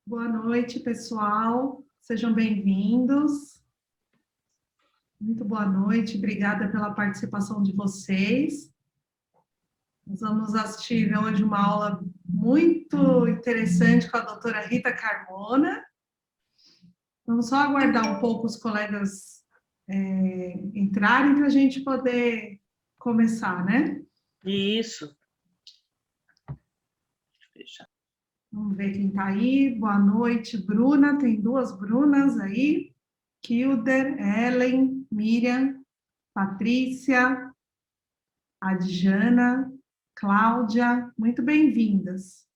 Boa noite, pessoal. Sejam bem-vindos. Muito boa noite, obrigada pela participação de vocês. Nós vamos assistir hoje uma aula muito interessante com a doutora Rita Carmona. Vamos só aguardar um pouco os colegas entrarem para a gente poder começar, né? Isso. Vamos ver quem está aí. Boa noite, Bruna. Tem duas Brunas aí. Kilder, Ellen, Miriam, Patrícia, Adjana, Cláudia. Muito bem-vindas.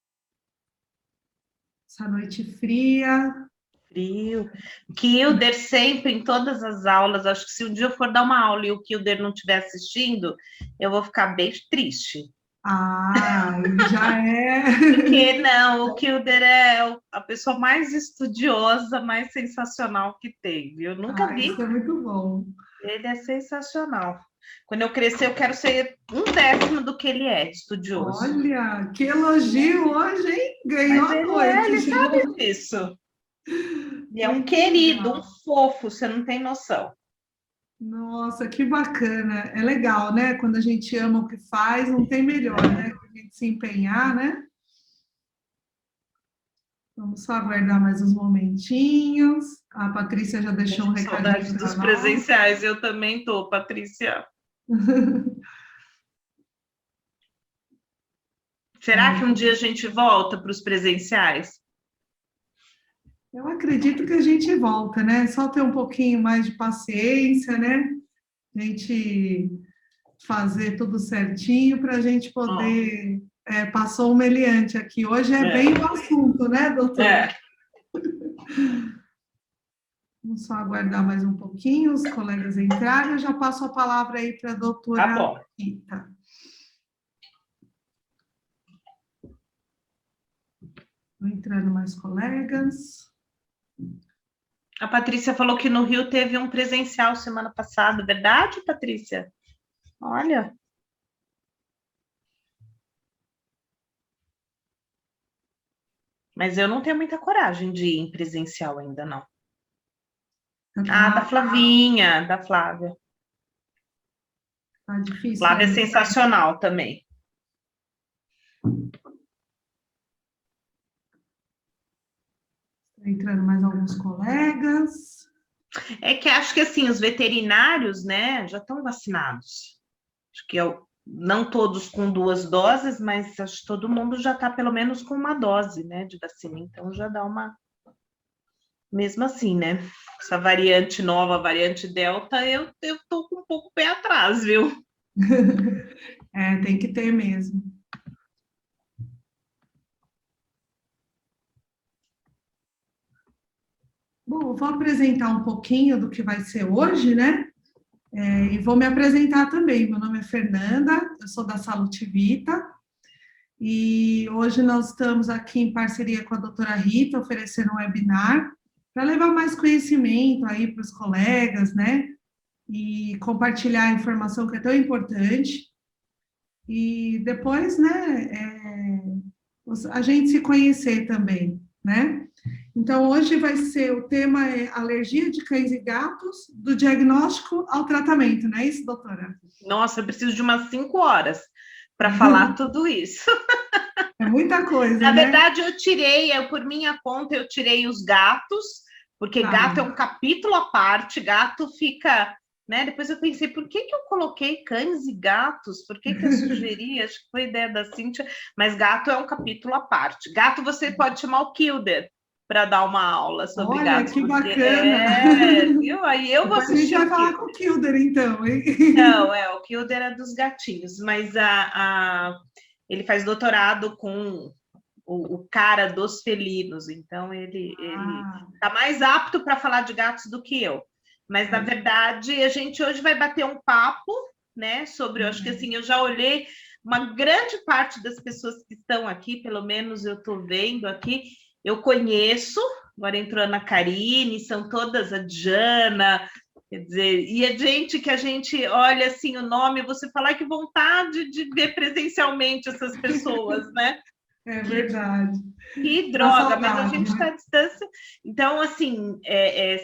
Essa noite fria. Frio. Kilder sempre, em todas as aulas, acho que se um dia eu for dar uma aula e o Kilder não estiver assistindo, eu vou ficar bem triste. Ah, ele já é... Porque não, o Kilder é a pessoa mais estudiosa, mais sensacional que tem, viu? Nunca vi. Isso é muito bom. Ele é sensacional. Quando eu crescer, eu quero ser 1/10 do que ele é, estudioso. Olha, que elogio hoje, hein? Ganhou a noite. Ele sabe disso. Ele é um querido, um fofo, você não tem noção. Nossa, que bacana. É legal, né? Quando a gente ama o que faz, não tem melhor, né? A gente se empenhar, né? Vamos só aguardar mais uns momentinhos. A Patrícia já deixou um recadinho. Saudades dos presenciais, eu também tô, Patrícia. Será que um dia a gente volta para os presenciais? Eu acredito que a gente volta, né? Só ter um pouquinho mais de paciência, né? A gente fazer tudo certinho para a gente poder... passou o meliante aqui. Hoje é bem o assunto, né, doutora? Vamos só aguardar mais um pouquinho, os colegas entrarem. Eu já passo a palavra aí para a doutora Rita. Estão entrando mais colegas. A Patrícia falou que no Rio teve um presencial semana passada. Verdade, Patrícia? Olha. Mas eu não tenho muita coragem de ir em presencial ainda, não. Da Flavinha, da Flávia. Tá difícil. Flávia é sensacional também. Tá entrando mais alguns colegas. É que acho que, assim, os veterinários, né, já estão vacinados. Acho que não todos com 2 doses, mas acho que todo mundo já está pelo menos com uma dose, né, de vacina. Então, já dá uma... Mesmo assim, né? Essa variante nova, a variante Delta, eu tô com um pouco pé atrás, viu? Tem que ter mesmo. Bom, eu vou apresentar um pouquinho do que vai ser hoje, né? E vou me apresentar também. Meu nome é Fernanda, eu sou da Salute Vita, e hoje nós estamos aqui em parceria com a doutora Rita, oferecendo um webinar para levar mais conhecimento aí para os colegas, né? E compartilhar a informação que é tão importante. E depois, né, a gente se conhecer também, né? Então, hoje vai ser, o tema é alergia de cães e gatos, do diagnóstico ao tratamento, não é isso, doutora? Nossa, eu preciso de umas 5 horas para falar tudo isso. É muita coisa, Na né? verdade, por minha conta, eu tirei os gatos, porque gato é um capítulo à parte, gato fica... Né? Depois eu pensei, por que eu coloquei cães e gatos? Por que eu sugeri? Acho que foi ideia da Cíntia, mas gato é um capítulo à parte. Gato você pode chamar o Kilder para dar uma aula sobre gatos. Olha, que bacana! Viu? Aí eu vou assistir. A gente vai falar com o Kilder, então, hein? Não, o Kilder é dos gatinhos, mas ele faz doutorado com o cara dos felinos, então ele está mais apto para falar de gatos do que eu. Mas, na verdade, a gente hoje vai bater um papo, né, sobre, eu acho que assim, eu já olhei, uma grande parte das pessoas que estão aqui, pelo menos eu estou vendo aqui, eu conheço, agora entrou a Ana Karine, são todas a Diana, quer dizer, e é gente que a gente olha assim o nome, você fala, que vontade de ver presencialmente essas pessoas, né? É verdade. Que Dá droga, mas a saudade, gente está né? à distância. Então, assim,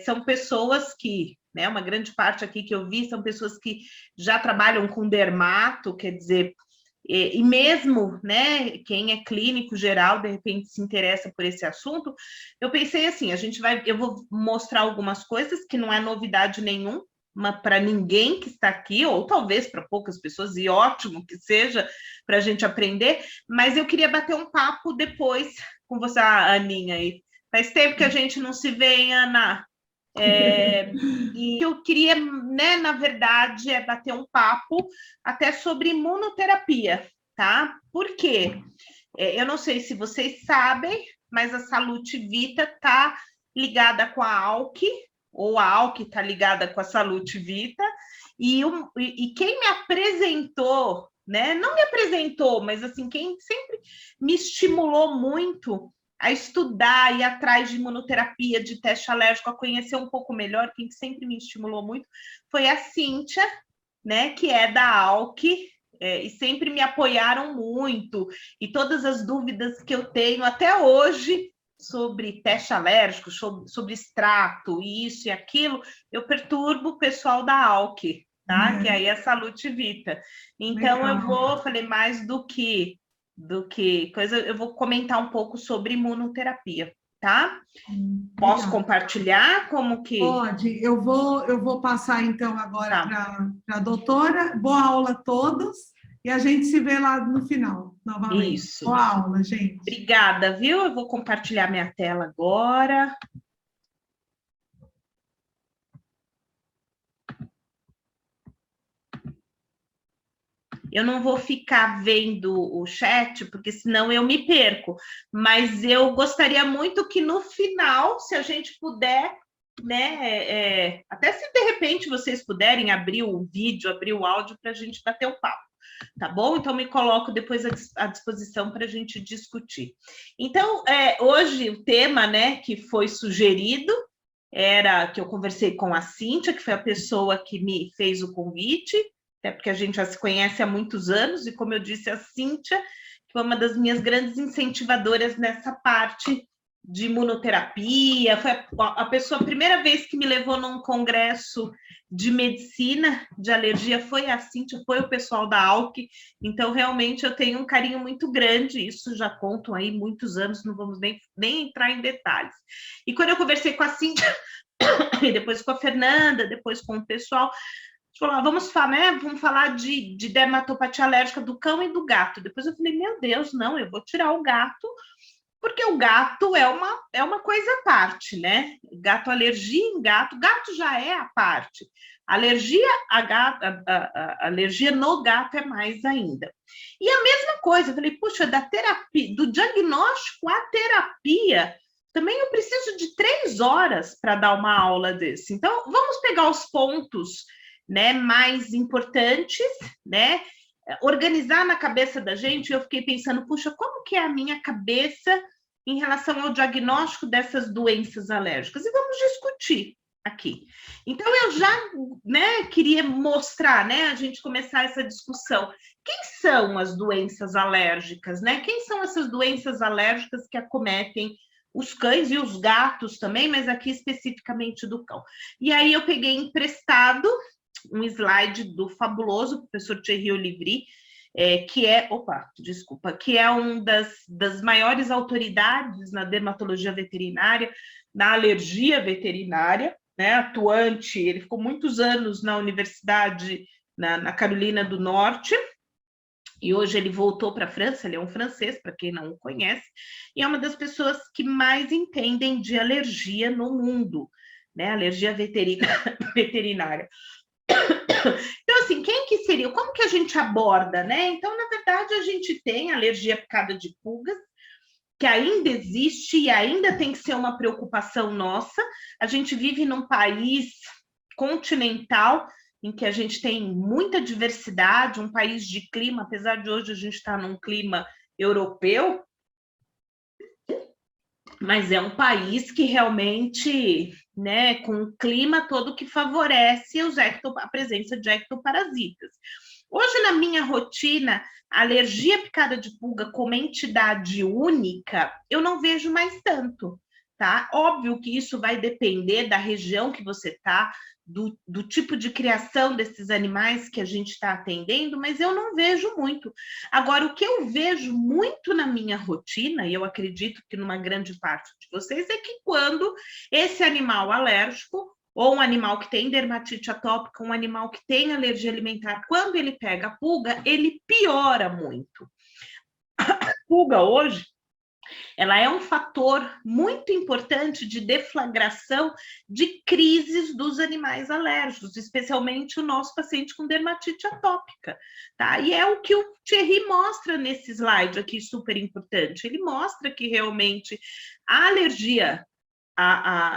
são pessoas que, né, uma grande parte aqui que eu vi são pessoas que já trabalham com dermato, quer dizer, e mesmo, né, quem é clínico geral, de repente se interessa por esse assunto, eu pensei assim, eu vou mostrar algumas coisas que não é novidade nenhuma para ninguém que está aqui, ou talvez para poucas pessoas, e ótimo que seja para a gente aprender, mas eu queria bater um papo depois com você, Aninha aí. Faz tempo que a gente não se vê, hein, Ana? E eu queria, né, na verdade, bater um papo até sobre imunoterapia, tá? Por quê? Eu não sei se vocês sabem, mas a Salute Vita está ligada com a ALK, ou a ALK está ligada com a Salute Vita, e quem me apresentou, né? Não me apresentou, mas assim, quem sempre me estimulou muito a estudar, ir atrás de imunoterapia, de teste alérgico, a conhecer um pouco melhor, quem sempre me estimulou muito, foi a Cíntia, né, que é da ALK, e sempre me apoiaram muito, e todas as dúvidas que eu tenho até hoje sobre teste alérgico, sobre extrato, isso e aquilo, eu perturbo o pessoal da ALK, tá? Que aí é Salute Vita. Então, falei mais do que coisa, eu vou comentar um pouco sobre imunoterapia, tá? Posso compartilhar como que... Pode, eu vou passar então agora para a doutora. Boa aula a todos e a gente se vê lá no final, novamente. Isso. Boa aula, gente. Obrigada, viu? Eu vou compartilhar minha tela agora. Eu não vou ficar vendo o chat, porque senão eu me perco. Mas eu gostaria muito que no final, se a gente puder, né? Até se de repente vocês puderem abrir o vídeo, abrir o áudio para a gente bater o papo. Tá bom? Então, me coloco depois à disposição para a gente discutir. Então, hoje o tema, né, que foi sugerido era que eu conversei com a Cíntia, que foi a pessoa que me fez o convite, até porque a gente já se conhece há muitos anos, e como eu disse, a Cíntia, que foi uma das minhas grandes incentivadoras nessa parte de imunoterapia, foi a primeira vez que me levou num congresso de medicina de alergia foi a Cíntia, foi o pessoal da ALK, então realmente eu tenho um carinho muito grande, isso já contam aí muitos anos, não vamos nem entrar em detalhes. E quando eu conversei com a Cíntia, e depois com a Fernanda, depois com o pessoal, falou, vamos falar de dermatopatia alérgica do cão e do gato. Depois eu falei, meu Deus, não, eu vou tirar o gato, porque o gato é uma coisa à parte, né? Gato, alergia em gato já é a parte. Alergia alergia no gato é mais ainda. E a mesma coisa, eu falei, puxa, da terapia, do diagnóstico à terapia, também eu preciso de 3 horas para dar uma aula desse. Então, vamos pegar os pontos, né, mais importantes, né? Organizar na cabeça da gente, eu fiquei pensando, puxa, como que é a minha cabeça em relação ao diagnóstico dessas doenças alérgicas? E vamos discutir aqui. Então, eu já, né, queria mostrar, né, a gente começar essa discussão. Quem são as doenças alérgicas, né? Quem são essas doenças alérgicas que acometem os cães e os gatos também, mas aqui especificamente do cão. E aí eu peguei emprestado um slide do fabuloso professor Thierry Olivry, que é uma das maiores autoridades na dermatologia veterinária, na alergia veterinária, né, atuante, ele ficou muitos anos na universidade, na Carolina do Norte, e hoje ele voltou para a França, ele é um francês, para quem não o conhece, e é uma das pessoas que mais entendem de alergia no mundo, né, alergia veterinária. Então, assim, quem que seria? Como que a gente aborda, né? Então, na verdade, a gente tem alergia à picada de pulgas, que ainda existe e ainda tem que ser uma preocupação nossa. A gente vive num país continental em que a gente tem muita diversidade, um país de clima, apesar de hoje a gente estar num clima europeu, mas é um país que realmente, né, com um clima todo que favorece a presença de ectoparasitas. Hoje, na minha rotina, a alergia à picada de pulga como entidade única, eu não vejo mais tanto, tá? Óbvio que isso vai depender da região que você está, do tipo de criação desses animais que a gente está atendendo, mas eu não vejo muito. Agora, o que eu vejo muito na minha rotina, e eu acredito que numa grande parte de vocês, é que quando esse animal alérgico, ou um animal que tem dermatite atópica, um animal que tem alergia alimentar, quando ele pega a pulga, ele piora muito. A pulga hoje, ela é um fator muito importante de deflagração de crises dos animais alérgicos, especialmente o nosso paciente com dermatite atópica, tá? E é o que o Thierry mostra nesse slide aqui, super importante. Ele mostra que realmente a alergia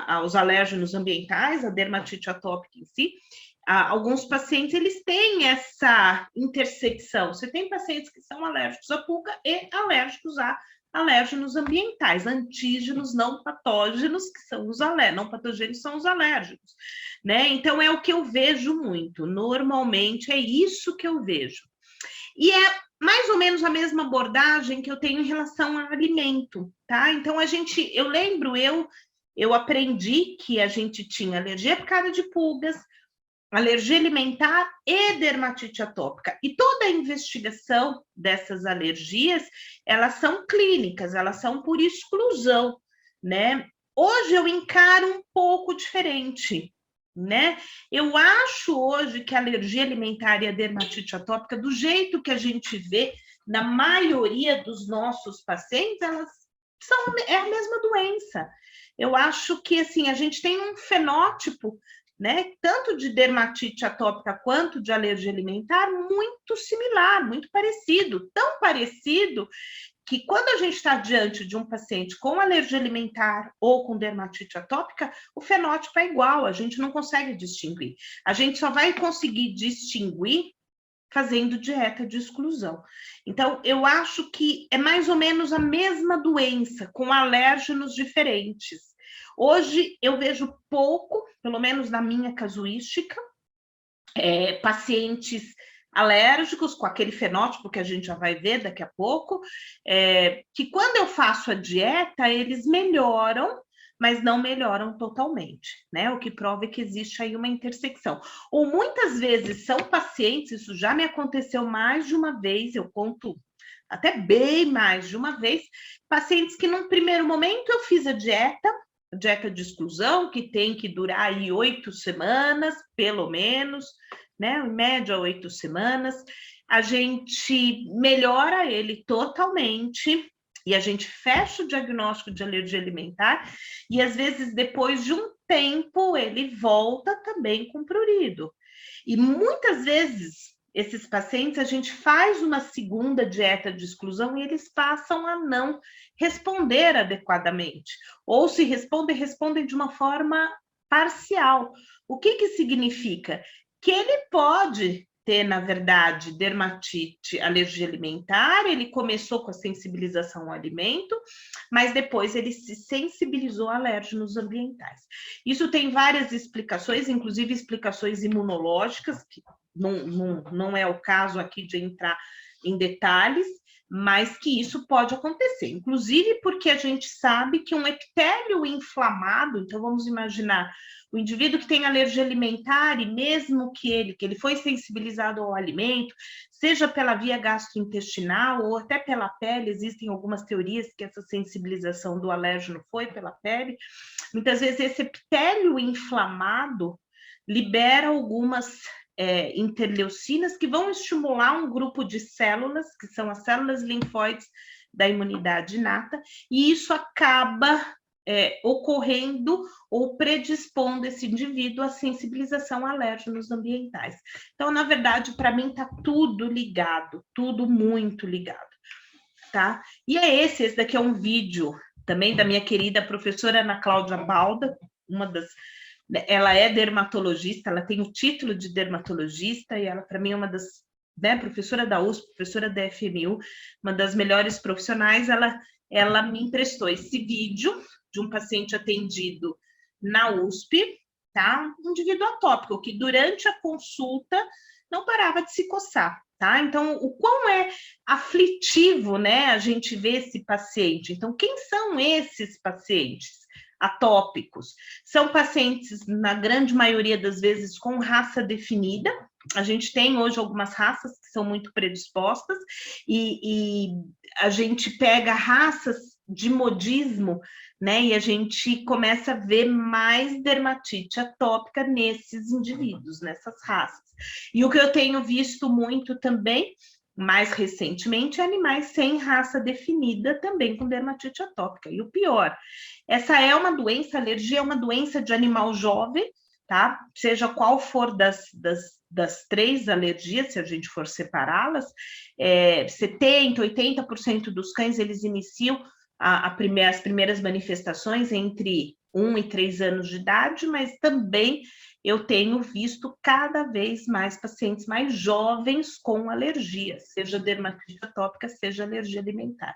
aos alérgenos ambientais, a dermatite atópica em si, alguns pacientes eles têm essa intersecção. Você tem pacientes que são alérgicos à pulga e alérgicos a alérgenos ambientais, antígenos não patógenos, que são os não patogênicos são os alérgicos, né? Então é o que eu vejo muito. Normalmente é isso que eu vejo. E é mais ou menos a mesma abordagem que eu tenho em relação ao alimento, tá? Então eu lembro, eu aprendi que a gente tinha alergia à picada de pulgas, alergia alimentar e dermatite atópica. E toda a investigação dessas alergias, elas são clínicas, elas são por exclusão, né? Hoje eu encaro um pouco diferente, né? Eu acho hoje que a alergia alimentar e a dermatite atópica, do jeito que a gente vê na maioria dos nossos pacientes, é a mesma doença. Eu acho que, assim, a gente tem um fenótipo, né, tanto de dermatite atópica quanto de alergia alimentar, muito similar, muito parecido, tão parecido que quando a gente está diante de um paciente com alergia alimentar ou com dermatite atópica, o fenótipo é igual, a gente não consegue distinguir. A gente só vai conseguir distinguir fazendo dieta de exclusão. Então, eu acho que é mais ou menos a mesma doença, com alérgenos diferentes. Hoje, eu vejo pouco, pelo menos na minha casuística, pacientes alérgicos com aquele fenótipo que a gente já vai ver daqui a pouco, que quando eu faço a dieta, eles melhoram, mas não melhoram totalmente, né? O que prova é que existe aí uma intersecção. Ou muitas vezes são pacientes, isso já me aconteceu mais de uma vez, eu conto até bem mais de uma vez, pacientes que num primeiro momento eu fiz a dieta de exclusão, que tem que durar aí 8 semanas, pelo menos, né? Em média, 8 semanas. A gente melhora ele totalmente e a gente fecha o diagnóstico de alergia alimentar e, às vezes, depois de um tempo, ele volta também com prurido. E, muitas vezes, esses pacientes, a gente faz uma segunda dieta de exclusão e eles passam a não responder adequadamente. Ou se respondem de uma forma parcial. O que significa? Que ele pode ter, na verdade, dermatite, alergia alimentar, ele começou com a sensibilização ao alimento, mas depois ele se sensibilizou a alérgenos ambientais. Isso tem várias explicações, inclusive explicações imunológicas, que não é o caso aqui de entrar em detalhes, mas que isso pode acontecer, inclusive porque a gente sabe que um epitélio inflamado, então vamos imaginar o indivíduo que tem alergia alimentar e mesmo que ele foi sensibilizado ao alimento, seja pela via gastrointestinal ou até pela pele, existem algumas teorias que essa sensibilização do alérgeno foi pela pele, muitas vezes esse epitélio inflamado libera algumas interleucinas que vão estimular um grupo de células, que são as células linfóides da imunidade inata, e isso acaba ocorrendo ou predispondo esse indivíduo à sensibilização a alérgenos ambientais. Então, na verdade, para mim está tudo ligado, tudo muito ligado, tá? E esse daqui é um vídeo também da minha querida professora Ana Cláudia Balda, ela é dermatologista, ela tem o título de dermatologista e ela, para mim, é uma das, né, professora da USP, professora da FMU, uma das melhores profissionais. Ela me emprestou esse vídeo de um paciente atendido na USP, tá? Um indivíduo atópico, que durante a consulta não parava de se coçar, tá? Então, o quão é aflitivo, né, a gente vê esse paciente. Então, quem são esses pacientes atópicos? São pacientes, na grande maioria das vezes, com raça definida. A gente tem hoje algumas raças que são muito predispostas e a gente pega raças de modismo, né? E a gente começa a ver mais dermatite atópica nesses indivíduos, nessas raças. E o que eu tenho visto muito também, mais recentemente, é animais sem raça definida também com dermatite atópica. E o pior, essa é uma doença, alergia é uma doença de animal jovem, tá? Seja qual for das 3 alergias, se a gente for separá-las, 70%, 80% dos cães, eles iniciam as primeiras manifestações entre 1 e 3 anos de idade, mas também eu tenho visto cada vez mais pacientes mais jovens com alergia, seja dermatite atópica, seja alergia alimentar.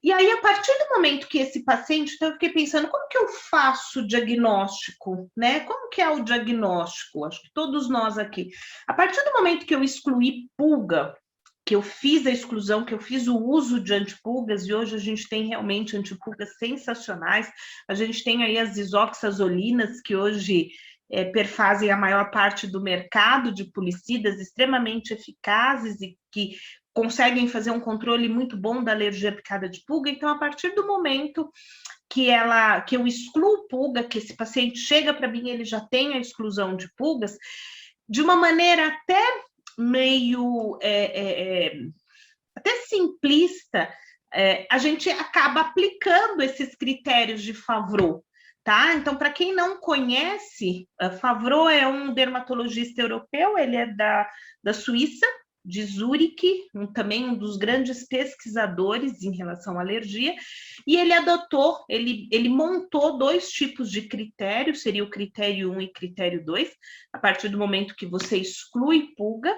E aí, a partir do momento que esse paciente, então eu fiquei pensando, como que eu faço o diagnóstico, né? Como que é o diagnóstico? Acho que todos nós aqui. A partir do momento que eu excluí pulga, que eu fiz a exclusão, que eu fiz o uso de antipulgas, e hoje a gente tem realmente antipulgas sensacionais, a gente tem aí as isoxazolinas, que hoje perfazem a maior parte do mercado de pulicidas, extremamente eficazes e que conseguem fazer um controle muito bom da alergia à picada de pulga. Então, a partir do momento que eu excluo pulga, que esse paciente chega para mim, ele já tem a exclusão de pulgas, de uma maneira até meio até simplista, a gente acaba aplicando esses critérios de Favreau, tá? Então, para quem não conhece, Favreau é um dermatologista europeu, ele é da Suíça, de Zurique, também um dos grandes pesquisadores em relação à alergia, e ele montou 2 tipos de critérios, seria o critério 1 e critério 2, a partir do momento que você exclui pulga,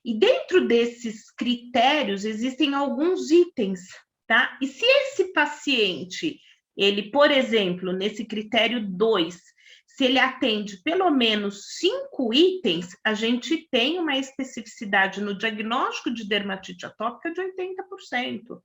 e dentro desses critérios existem alguns itens, tá? E se esse paciente, ele, por exemplo, nesse critério 2, se ele atende pelo menos 5 itens, a gente tem uma especificidade no diagnóstico de dermatite atópica de 80%,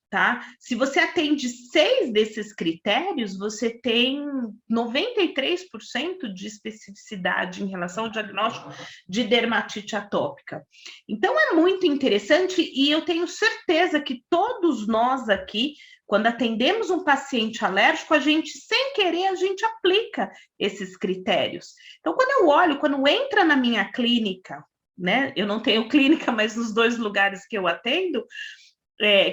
tá? Se você atende 6 desses critérios, você tem 93% de especificidade em relação ao diagnóstico de dermatite atópica. Então, é muito interessante e eu tenho certeza que todos nós aqui, quando atendemos um paciente alérgico, a gente, sem querer, a gente aplica esses critérios. Então, quando entra na minha clínica, né? Eu não tenho clínica, mas nos 2 lugares que eu atendo,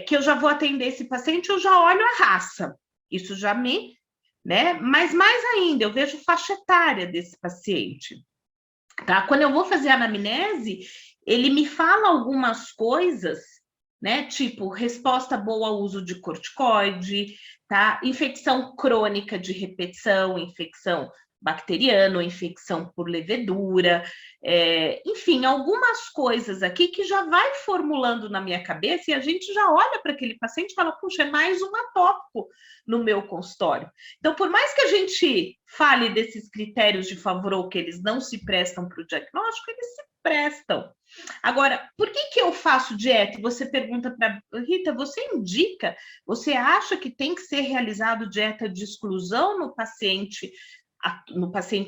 que eu já vou atender esse paciente, eu já olho a raça. Isso já né? Mas mais ainda, eu vejo faixa etária desse paciente. Tá? Quando eu vou fazer a anamnese, ele me fala algumas coisas, né? Tipo, resposta boa ao uso de corticoide, tá? Infecção crônica de repetição, infecção bacteriana, ou infecção por levedura, enfim, algumas coisas aqui que já vai formulando na minha cabeça e a gente já olha para aquele paciente e fala, puxa, é mais um atópico no meu consultório. Então, por mais que a gente fale desses critérios de Favreau que eles não se prestam para o diagnóstico, eles se prestam. Agora, por que eu faço dieta? Você pergunta para Rita, você indica, você acha que tem que ser realizado dieta de exclusão no paciente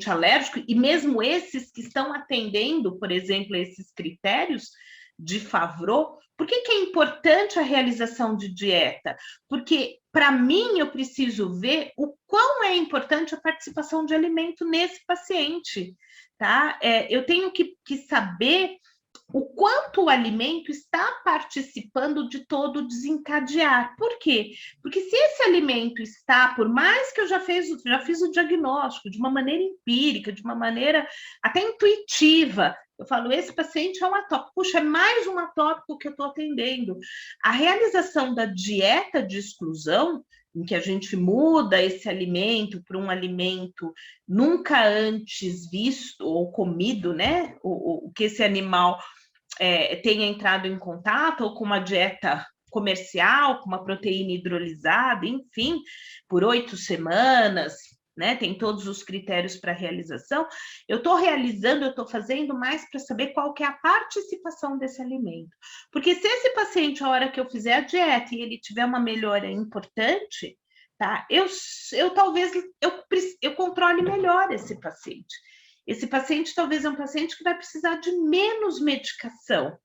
alérgico, e mesmo esses que estão atendendo, por exemplo, esses critérios de Favreau? Por que é importante a realização de dieta? Porque, para mim, eu preciso ver o quão é importante a participação de alimento nesse paciente, tá? Eu tenho que saber o quanto o alimento está participando de todo o desencadear. Por quê? Porque se esse alimento está, por mais que eu já fiz o diagnóstico de uma maneira empírica, de uma maneira até intuitiva, eu falo, esse paciente é um atópico, puxa, é mais um atópico que eu estou atendendo. A realização da dieta de exclusão, em que a gente muda esse alimento para um alimento nunca antes visto ou comido, né? O que esse animal tenha entrado em contato, ou com uma dieta comercial, com uma proteína hidrolisada, enfim, por 8 semanas, né? Tem todos os critérios para realização. Eu estou realizando, eu estou fazendo mais para saber qual que é a participação desse alimento. Porque se esse paciente, a hora que eu fizer a dieta e ele tiver uma melhora importante, tá? Talvez eu controle melhor esse paciente. Esse paciente talvez é um paciente que vai precisar de menos medicação,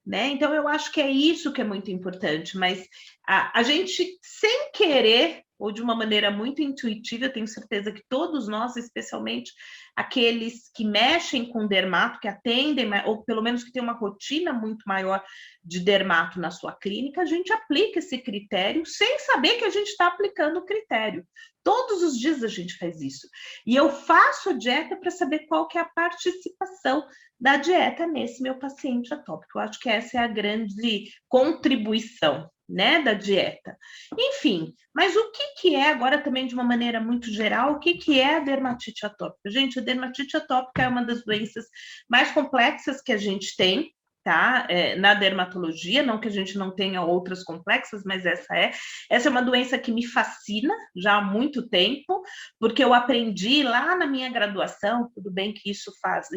né? Então eu acho que é isso que é muito importante, mas a gente, sem querer, ou de uma maneira muito intuitiva, eu tenho certeza que todos nós, especialmente aqueles que mexem com dermato, que atendem, ou pelo menos que tem uma rotina muito maior de dermato na sua clínica, a gente aplica esse critério sem saber que a gente está aplicando o critério. Todos os dias a gente faz isso. E eu faço a dieta para saber qual que é a participação da dieta nesse meu paciente atópico. Eu acho que essa é a grande contribuição, né, da dieta. Enfim, mas o que é, agora também de uma maneira muito geral, o que é a dermatite atópica? Gente, a dermatite atópica é uma das doenças mais complexas que a gente tem, tá? Na dermatologia, não que a gente não tenha outras complexas, mas essa é uma doença que me fascina já há muito tempo, porque eu aprendi lá na minha graduação, tudo bem que isso faz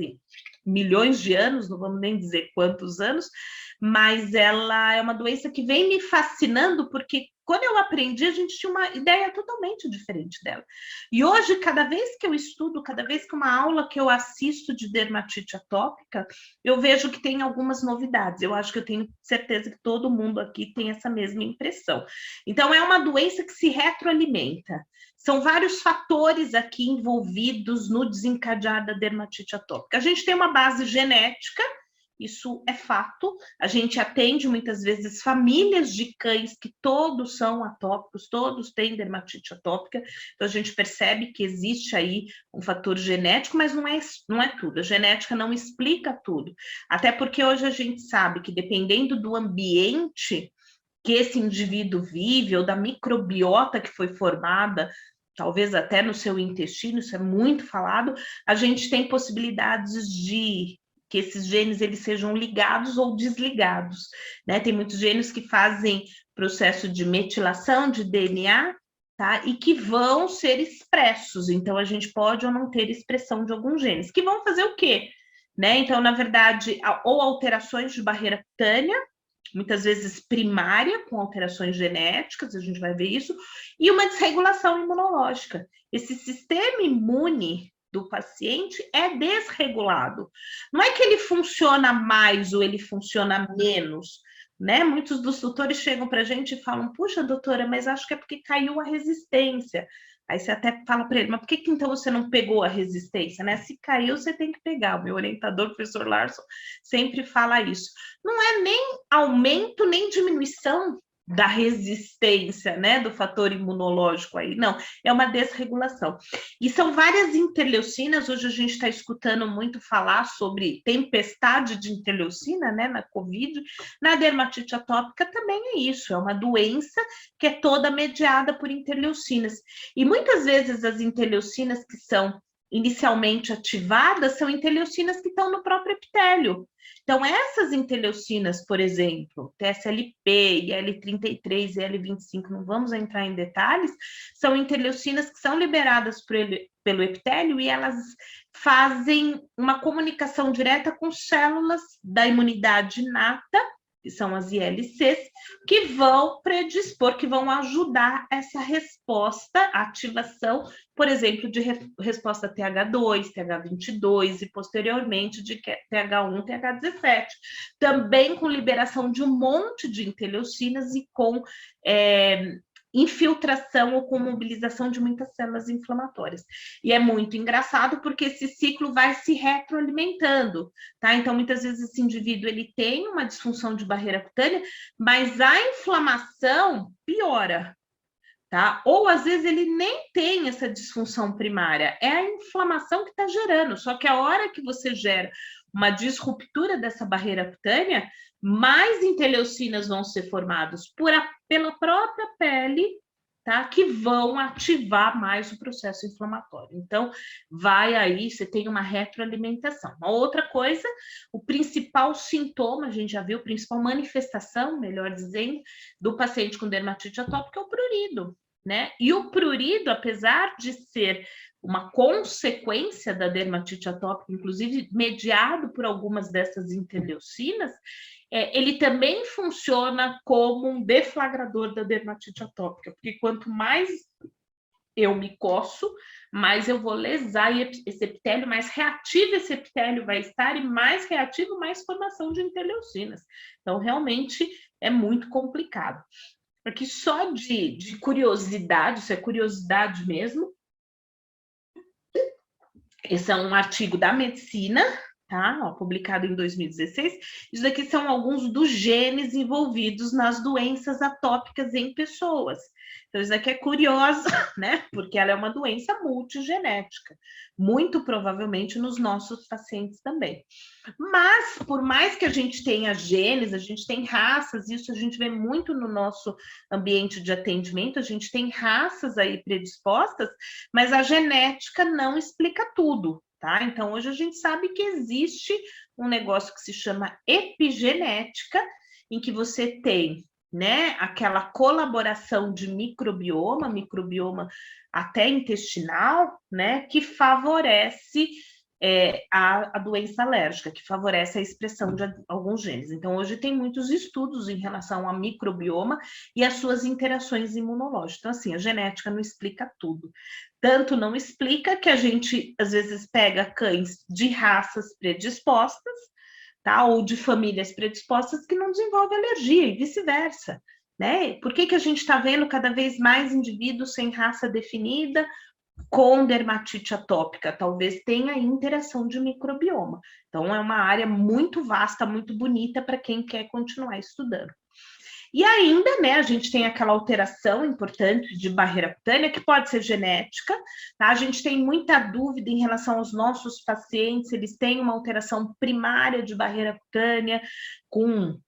milhões de anos, não vamos nem dizer quantos anos, mas ela é uma doença que vem me fascinando, porque quando eu aprendi, a gente tinha uma ideia totalmente diferente dela. E hoje, cada vez que eu estudo, cada vez que uma aula que eu assisto de dermatite atópica, eu vejo que tem algumas novidades. Eu acho que eu tenho certeza que todo mundo aqui tem essa mesma impressão. Então, é uma doença que se retroalimenta. São vários fatores aqui envolvidos no desencadear da dermatite atópica. A gente tem uma base genética, isso é fato. A gente atende muitas vezes famílias de cães que todos são atópicos, todos têm dermatite atópica, então a gente percebe que existe aí um fator genético, mas não é tudo. A genética não explica tudo, até porque hoje a gente sabe que dependendo do ambiente que esse indivíduo vive, ou da microbiota que foi formada, talvez até no seu intestino, isso é muito falado, a gente tem possibilidades de que esses genes eles sejam ligados ou desligados, né? Tem muitos genes que fazem processo de metilação de DNA, tá? E que vão ser expressos, então a gente pode ou não ter expressão de alguns genes, que vão fazer o quê? Né? Então, na verdade, ou alterações de barreira cutânea, muitas vezes primária, com alterações genéticas, a gente vai ver isso, e uma desregulação imunológica. Esse sistema imune do paciente é desregulado. Não é que ele funciona mais ou ele funciona menos, né? Muitos dos tutores chegam para a gente e falam, puxa, doutora, mas acho que é porque caiu a resistência. Aí você até fala para ele, mas por que então você não pegou a resistência, né? Se caiu, você tem que pegar. O meu orientador, o professor Larson, sempre fala isso. Não é nem aumento, nem diminuição da resistência, né, do fator imunológico aí, não, é uma desregulação. E são várias interleucinas, hoje a gente está escutando muito falar sobre tempestade de interleucina, né, na COVID, na dermatite atópica também é isso, é uma doença que é toda mediada por interleucinas. E muitas vezes as interleucinas que são inicialmente ativadas são interleucinas que estão no próprio epitélio. Então, essas interleucinas, por exemplo, TSLP, IL-33 e IL-25, não vamos entrar em detalhes, são interleucinas que são liberadas pelo epitélio e elas fazem uma comunicação direta com células da imunidade inata, que são as ILCs, que vão predispor, que vão ajudar essa resposta, ativação, por exemplo, de resposta TH2, TH22 e posteriormente de TH1, TH17. Também com liberação de um monte de interleucinas e com infiltração ou com mobilização de muitas células inflamatórias. E é muito engraçado porque esse ciclo vai se retroalimentando, tá? Então, muitas vezes esse indivíduo ele tem uma disfunção de barreira cutânea, mas a inflamação piora, tá? Ou às vezes ele nem tem essa disfunção primária, é a inflamação que está gerando, só que a hora que você gera uma disruptura dessa barreira cutânea, mais interleucinas vão ser formadas pela própria pele, tá? Que vão ativar mais o processo inflamatório. Então, vai aí, você tem uma retroalimentação. Uma outra coisa, o principal sintoma, a gente já viu, a principal manifestação, melhor dizendo, do paciente com dermatite atópica é o prurido. né? E o prurido, apesar de ser uma consequência da dermatite atópica, inclusive mediado por algumas dessas interleucinas, ele também funciona como um deflagrador da dermatite atópica, porque quanto mais eu me coço, mais eu vou lesar esse epitélio, mais reativo esse epitélio vai estar, e mais reativo, mais formação de interleucinas. Então, realmente, é muito complicado. Porque só de curiosidade, isso é curiosidade mesmo, esse é um artigo da Medicina, tá? Ó, publicado em 2016. Isso daqui são alguns dos genes envolvidos nas doenças atópicas em pessoas. Então, isso daqui é curioso, né? Porque ela é uma doença multigenética, muito provavelmente nos nossos pacientes também. Mas, por mais que a gente tenha genes, a gente tem raças, isso a gente vê muito no nosso ambiente de atendimento, a gente tem raças aí predispostas, mas a genética não explica tudo, tá? Então, hoje a gente sabe que existe um negócio que se chama epigenética, em que você tem, né, aquela colaboração de microbioma até intestinal, né, que favorece a doença alérgica, que favorece a expressão de alguns genes. Então, hoje tem muitos estudos em relação ao microbioma e as suas interações imunológicas. Então, assim, a genética não explica tudo. Tanto não explica que a gente, às vezes, pega cães de raças predispostas, tá? Ou de famílias predispostas que não desenvolvem alergia e vice-versa, né? Por que a gente está vendo cada vez mais indivíduos sem raça definida com dermatite atópica? Talvez tenha interação de microbioma. Então, é uma área muito vasta, muito bonita para quem quer continuar estudando. E ainda, né, a gente tem aquela alteração importante de barreira cutânea, que pode ser genética, tá? A gente tem muita dúvida em relação aos nossos pacientes, eles têm uma alteração primária de barreira cutânea, com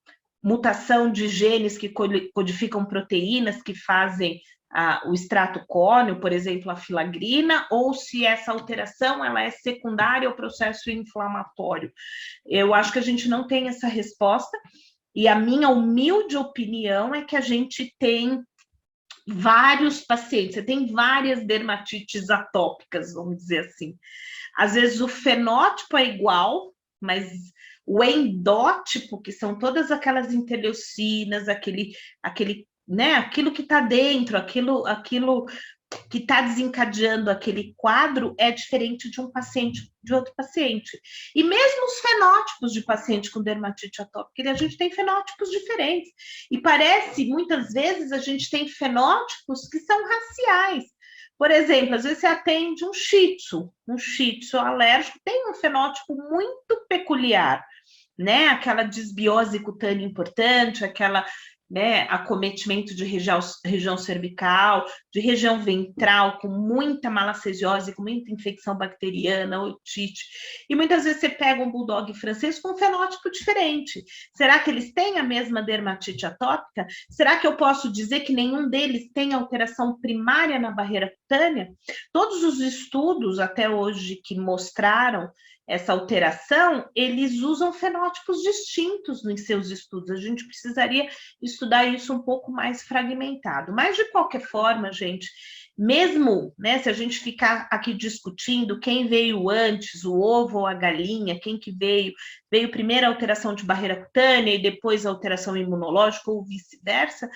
mutação de genes que codificam proteínas que fazem o extrato córneo, por exemplo, a filagrina, ou se essa alteração ela é secundária ao processo inflamatório. Eu acho que a gente não tem essa resposta, e a minha humilde opinião é que a gente tem vários pacientes, você tem várias dermatites atópicas, vamos dizer assim. Às vezes o fenótipo é igual, mas o endótipo, que são todas aquelas interleucinas, né, aquilo que está dentro, aquilo que está desencadeando aquele quadro é diferente de um paciente, de outro paciente. E mesmo os fenótipos de paciente com dermatite atópica, a gente tem fenótipos diferentes. E parece, muitas vezes, a gente tem fenótipos que são raciais. Por exemplo, às vezes você atende um shih tzu alérgico, tem um fenótipo muito peculiar, né? Aquela disbiose cutânea importante, aquela, né, acometimento de região cervical, de região ventral, com muita malacesiose, com muita infecção bacteriana, otite. E muitas vezes você pega um bulldog francês com um fenótipo diferente. Será que eles têm a mesma dermatite atópica? Será que eu posso dizer que nenhum deles tem alteração primária na barreira cutânea? Todos os estudos até hoje que mostraram essa alteração, eles usam fenótipos distintos nos seus estudos. A gente precisaria estudar isso um pouco mais fragmentado. Mas, de qualquer forma, gente, mesmo, né, se a gente ficar aqui discutindo quem veio antes, o ovo ou a galinha, quem que veio primeiro a alteração de barreira cutânea e depois a alteração imunológica ou vice-versa,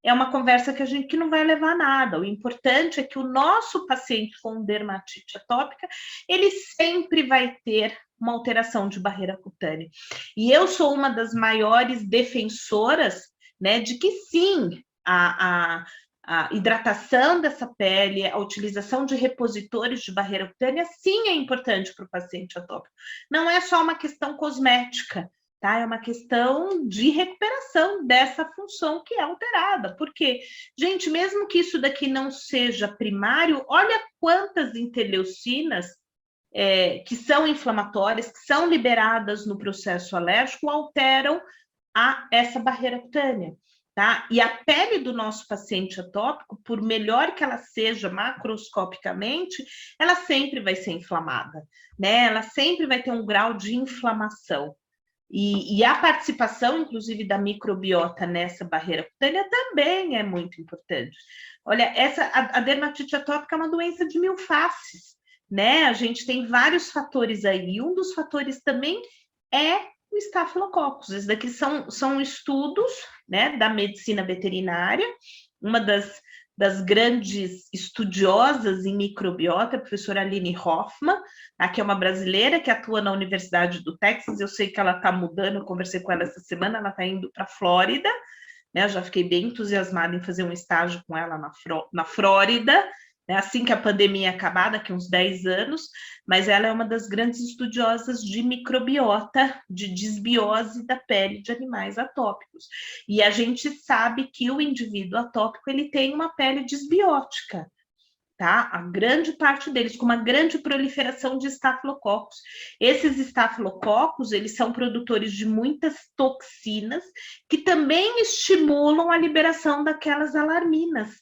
é uma conversa que não vai levar a nada. O importante é que o nosso paciente com dermatite atópica, ele sempre vai ter uma alteração de barreira cutânea. E eu sou uma das maiores defensoras, né, de que sim, a hidratação dessa pele, a utilização de repositores de barreira cutânea, sim, é importante para o paciente atópico. Não é só uma questão cosmética, tá? É uma questão de recuperação dessa função que é alterada. Porque, gente, mesmo que isso daqui não seja primário, olha quantas interleucinas que são inflamatórias, que são liberadas no processo alérgico, alteram essa barreira cutânea. Tá? E a pele do nosso paciente atópico, por melhor que ela seja macroscopicamente, ela sempre vai ser inflamada, né? Ela sempre vai ter um grau de inflamação. E a participação, inclusive, da microbiota nessa barreira cutânea também é muito importante. Olha, a dermatite atópica é uma doença de mil faces, né? A gente tem vários fatores aí, e um dos fatores também é o Staphylococcus. Esses daqui são estudos, né, da medicina veterinária. Uma das grandes estudiosas em microbiota, a professora Aline Hoffman, que é uma brasileira que atua na Universidade do Texas. Eu sei que ela está mudando, eu conversei com ela essa semana, ela está indo para a Flórida, né? Eu já fiquei bem entusiasmada em fazer um estágio com ela na Flórida, né? Assim que a pandemia acabar, daqui uns 10 anos, mas ela é uma das grandes estudiosas de microbiota, de desbiose da pele de animais atópicos. E a gente sabe que o indivíduo atópico, ele tem uma pele desbiótica, tá? A grande parte deles, com uma grande proliferação de estafilococos. Esses estafilococos, eles são produtores de muitas toxinas que também estimulam a liberação daquelas alarminas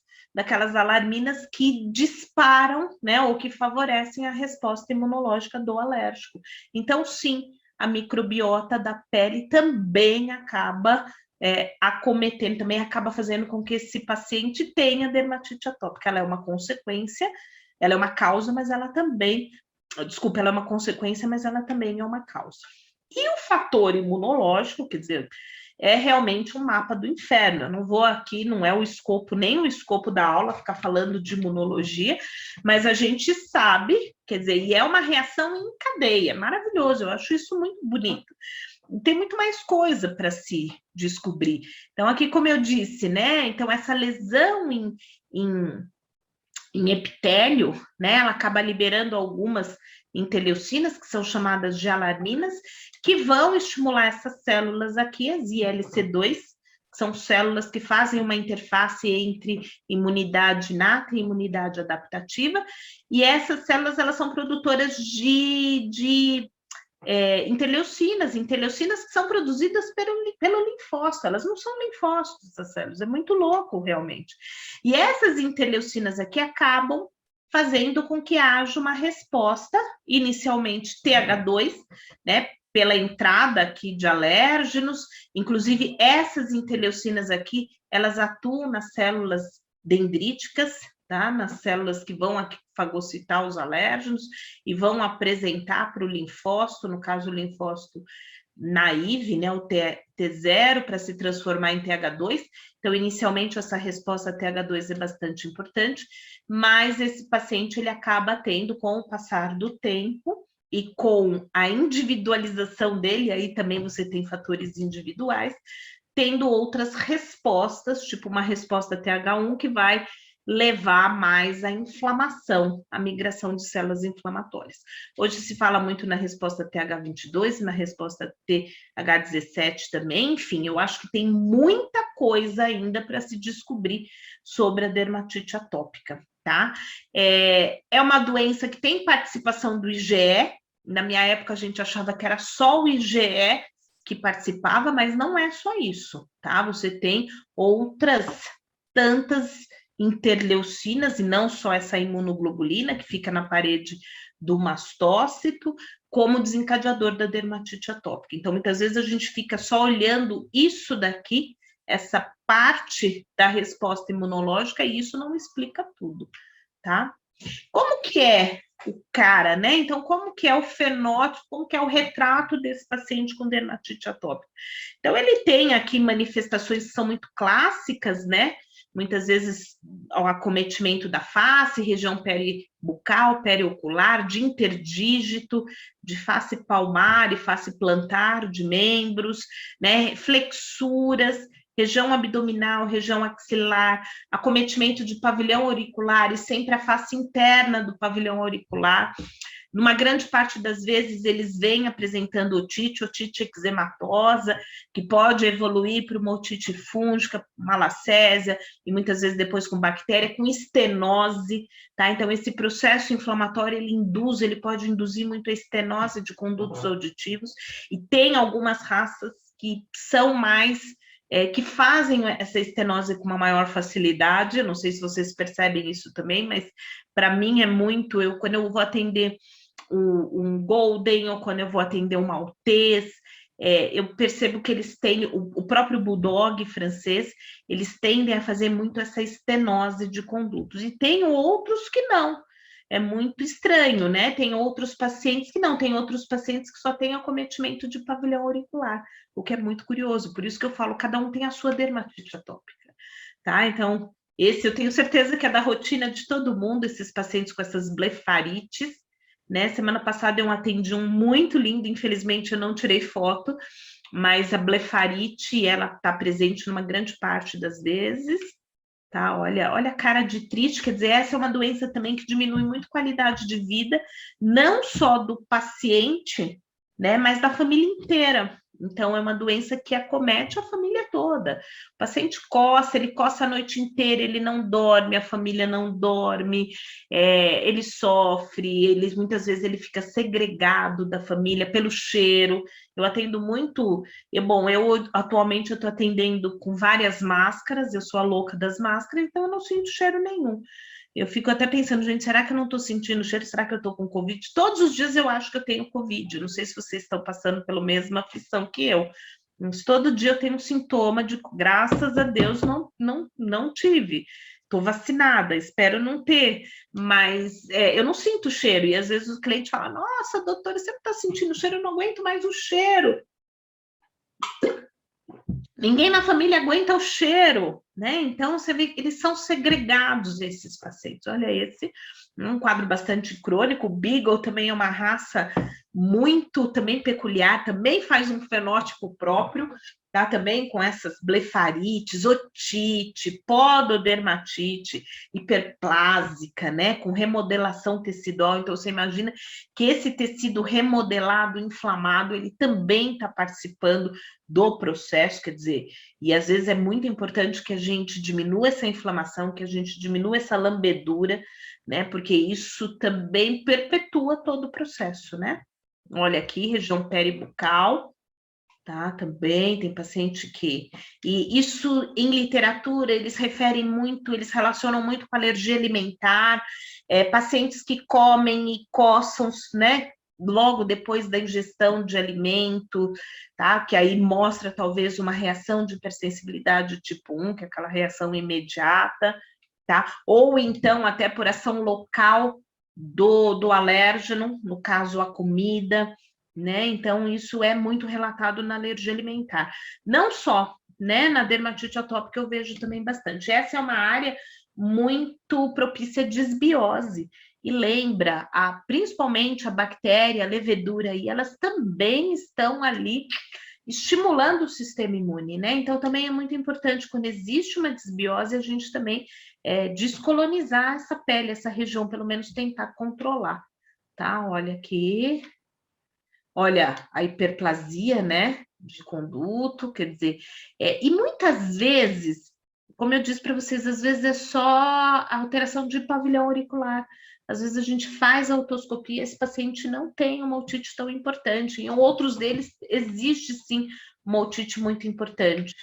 que disparam, né, ou que favorecem a resposta imunológica do alérgico. Então, sim, a microbiota da pele também acaba acometendo, também acaba fazendo com que esse paciente tenha dermatite atópica. Ela é uma consequência, ela é uma causa, mas ela também, ela é uma consequência, mas ela também é uma causa. E o fator imunológico, quer dizer, é realmente um mapa do inferno. Eu não vou aqui, não é o escopo, nem o escopo da aula, ficar falando de imunologia, mas a gente sabe, quer dizer, e é uma reação em cadeia, maravilhoso, eu acho isso muito bonito. Tem muito mais coisa para se descobrir. Então, aqui, como eu disse, né? Então, essa lesão em epitélio, né? Ela acaba liberando algumas interleucinas, que são chamadas de alarminas, que vão estimular essas células aqui, as ILC2, que são células que fazem uma interface entre imunidade inata e imunidade adaptativa, e essas células, elas são produtoras de interleucinas que são produzidas pelo linfócito. Elas não são linfócitos, essas células, é muito louco realmente. E essas interleucinas aqui acabam fazendo com que haja uma resposta, inicialmente TH2, né, pela entrada aqui de alérgenos. Inclusive essas interleucinas aqui, elas atuam nas células dendríticas, tá? Nas células que vão fagocitar os alérgenos e vão apresentar para o linfócito, no caso o linfócito naive, né, o T0, para se transformar em TH2. Então, inicialmente, essa resposta TH2 é bastante importante, mas esse paciente ele acaba tendo, com o passar do tempo e com a individualização dele, aí também você tem fatores individuais, tendo outras respostas, tipo uma resposta TH1 que vai levar mais à inflamação, à migração de células inflamatórias. Hoje se fala muito na resposta TH22 e na resposta TH17 também. Enfim, eu acho que tem muita coisa ainda para se descobrir sobre a dermatite atópica, tá? É uma doença que tem participação do IgE. Na minha época, a gente achava que era só o IgE que participava, mas não é só isso, tá? Você tem outras tantas interleucinas, e não só essa imunoglobulina que fica na parede do mastócito, como desencadeador da dermatite atópica. Então, muitas vezes a gente fica só olhando isso daqui, essa parte da resposta imunológica, e isso não explica tudo, tá? Como que é o cara, né? Então, como que é o fenótipo, como que é o retrato desse paciente com dermatite atópica? Então, ele tem aqui manifestações que são muito clássicas, né? Muitas vezes o acometimento da face, região peribucal, periocular, de interdígito, de face palmar e face plantar, de membros, né? Flexuras, região abdominal, região axilar, acometimento de pavilhão auricular e sempre a face interna do pavilhão auricular. Numa grande parte das vezes, eles vêm apresentando otite eczematosa, que pode evoluir para uma otite fúngica, malacésia, e muitas vezes depois com bactéria, com estenose, tá? Então, esse processo inflamatório, ele pode induzir muito a estenose de condutos auditivos, e tem algumas raças que são mais que fazem essa estenose com uma maior facilidade. Eu não sei se vocês percebem isso também, mas para mim é muito, quando eu vou atender um Golden, ou quando eu vou atender um Maltês, eu percebo que eles têm, o próprio bulldog francês, eles tendem a fazer muito essa estenose de condutos, e tem outros que não. É muito estranho, né? Tem outros pacientes que não, tem outros pacientes que só têm acometimento de pavilhão auricular, o que é muito curioso. Por isso que eu falo, cada um tem a sua dermatite atópica, tá? Então, esse eu tenho certeza que é da rotina de todo mundo, esses pacientes com essas blefarites, né? Semana passada eu atendi um muito lindo, infelizmente eu não tirei foto, mas a blefarite, ela está presente numa grande parte das vezes, tá? Olha a cara de triste, quer dizer, essa é uma doença também que diminui muito a qualidade de vida, não só do paciente, né, mas da família inteira. Então, é uma doença que acomete a família toda. O paciente coça, ele coça a noite inteira, ele não dorme, a família não dorme, ele sofre, muitas vezes ele fica segregado da família pelo cheiro. Eu atendo muito, eu atualmente estou atendendo com várias máscaras, eu sou a louca das máscaras, então eu não sinto cheiro nenhum. Eu fico até pensando, gente, será que eu não estou sentindo cheiro? Será que eu estou com Covid? Todos os dias eu acho que eu tenho Covid. Não sei se vocês estão passando pela mesma aflição que eu. Mas todo dia eu tenho um sintoma de, graças a Deus, não tive. Estou vacinada, espero não ter, mas eu não sinto cheiro. E às vezes os clientes falam, nossa, doutora, você não está sentindo cheiro? Eu não aguento mais o cheiro. Ninguém na família aguenta o cheiro, né? Então, você vê que eles são segregados, esses pacientes. Olha esse, um quadro bastante crônico. O Beagle também é uma raça muito também peculiar, também faz um fenótipo próprio, tá? Também com essas blefarites, otite, pododermatite, hiperplásica, né? Com remodelação tecidual. Então, você imagina que esse tecido remodelado, inflamado, ele também está participando do processo, quer dizer, e às vezes é muito importante que a gente diminua essa inflamação, que a gente diminua essa lambedura, né? Porque isso também perpetua todo o processo, né? Olha aqui, região peribucal, tá? Também tem paciente que... E isso, em literatura, eles referem muito, eles relacionam muito com alergia alimentar, pacientes que comem e coçam, né? Logo depois da ingestão de alimento, tá? Que aí mostra talvez uma reação de hipersensibilidade tipo 1, que é aquela reação imediata, tá? Ou então até por ação local do alérgeno, no caso a comida, né? Então isso é muito relatado na alergia alimentar. Não só, né, na dermatite atópica eu vejo também bastante. Essa é uma área muito propícia à desbiose. E lembra, principalmente a bactéria, a levedura, e elas também estão ali estimulando o sistema imune, né? Então, também é muito importante, quando existe uma desbiose, a gente também descolonizar essa pele, essa região, pelo menos tentar controlar, tá? Olha aqui. Olha, a hiperplasia, né? De conduto, quer dizer... e muitas vezes, como eu disse para vocês, às vezes é só a alteração de pavilhão auricular. Às vezes a gente faz a otoscopia, esse paciente não tem uma otite tão importante. Em outros deles, existe sim uma otite muito importante.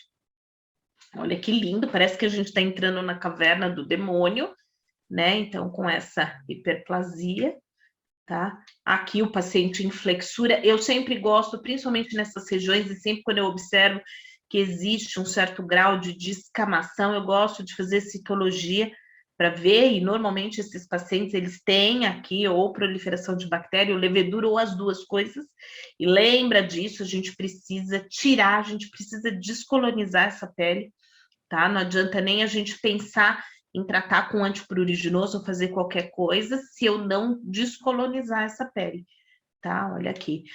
Olha que lindo, parece que a gente está entrando na caverna do demônio, né? Então, com essa hiperplasia, tá? Aqui o paciente em flexura, eu sempre gosto, principalmente nessas regiões, e sempre quando eu observo que existe um certo grau de descamação, eu gosto de fazer citologia para ver, e normalmente esses pacientes, eles têm aqui ou proliferação de bactéria, ou levedura, ou as duas coisas, e lembra disso, a gente precisa tirar, a gente precisa descolonizar essa pele, tá? Não adianta nem a gente pensar em tratar com antipruriginoso ou fazer qualquer coisa se eu não descolonizar essa pele, tá? Olha aqui.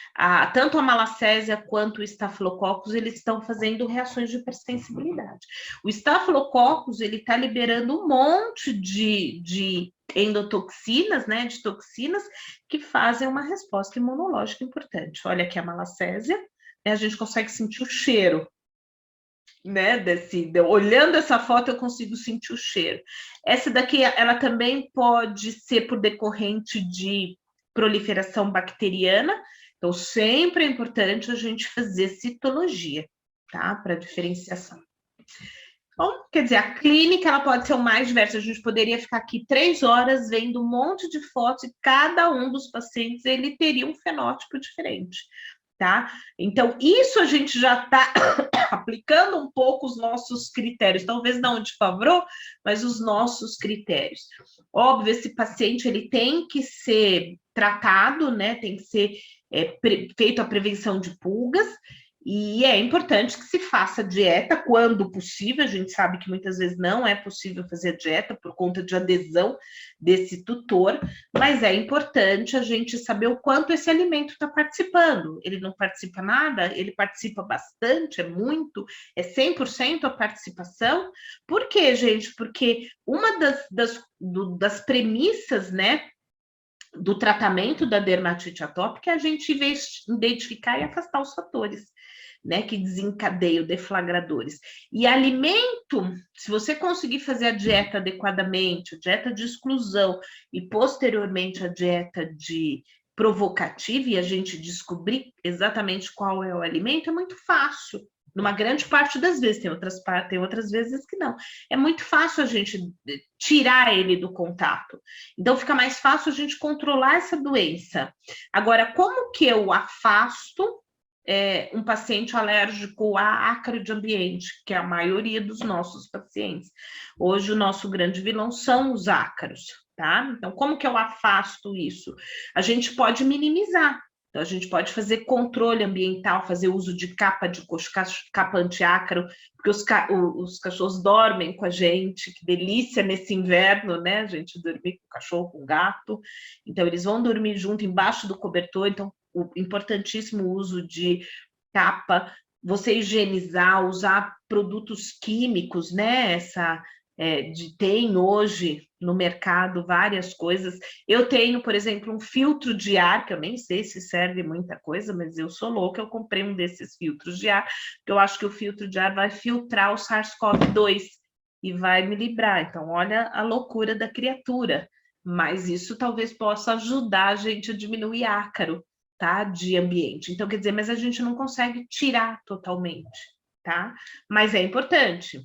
Tanto a malacésia quanto o estafilococcus, eles estão fazendo reações de hipersensibilidade. O estafilococcus, ele está liberando um monte de endotoxinas, né, de toxinas, que fazem uma resposta imunológica importante. Olha aqui a malacésia, né, a gente consegue sentir o cheiro, né, olhando essa foto eu consigo sentir o cheiro. Essa daqui, ela também pode ser por decorrente de proliferação bacteriana, então sempre é importante a gente fazer citologia, tá, para diferenciação. Então, quer dizer, a clínica, ela pode ser o mais diversa, a gente poderia ficar aqui 3 horas vendo um monte de fotos e cada um dos pacientes, ele teria um fenótipo diferente. tá? Então, isso a gente já está aplicando um pouco os nossos critérios, talvez não de Favreau, mas os nossos critérios. Óbvio, esse paciente ele tem que ser tratado, né? Tem que ser feito a prevenção de pulgas, e é importante que se faça dieta quando possível. A gente sabe que muitas vezes não é possível fazer dieta por conta de adesão desse tutor, mas é importante a gente saber o quanto esse alimento está participando. Ele não participa nada, ele participa bastante, é muito, é 100% a participação. Por quê, gente? Porque uma das premissas, né, do tratamento da dermatite atópica é a gente identificar e afastar os fatores, né, que desencadeiam deflagradores. E alimento, se você conseguir fazer a dieta adequadamente, a dieta de exclusão e posteriormente a dieta de provocativa, e a gente descobrir exatamente qual é o alimento, é muito fácil. Numa grande parte das vezes, tem outras vezes que não. É muito fácil a gente tirar ele do contato. Então, fica mais fácil a gente controlar essa doença. Agora, como que eu afasto um paciente alérgico a ácaro de ambiente, que é a maioria dos nossos pacientes? Hoje, o nosso grande vilão são os ácaros, tá? Então, como que eu afasto isso? A gente pode minimizar. Então, a gente pode fazer controle ambiental, fazer uso de capa antiácaro, porque os cachorros dormem com a gente, que delícia nesse inverno, né? A gente dormir com o cachorro, com o gato. Então, eles vão dormir junto, embaixo do cobertor. Então, o importantíssimo uso de capa, você higienizar, usar produtos químicos, né? Tem hoje no mercado várias coisas. Eu tenho, por exemplo, um filtro de ar, que eu nem sei se serve muita coisa, mas eu sou louca, eu comprei um desses filtros de ar, porque eu acho que o filtro de ar vai filtrar o SARS-CoV-2 e vai me livrar. Então, olha a loucura da criatura. Mas isso talvez possa ajudar a gente a diminuir ácaro, tá? De ambiente. Então, quer dizer, mas a gente não consegue tirar totalmente, tá? Mas é importante.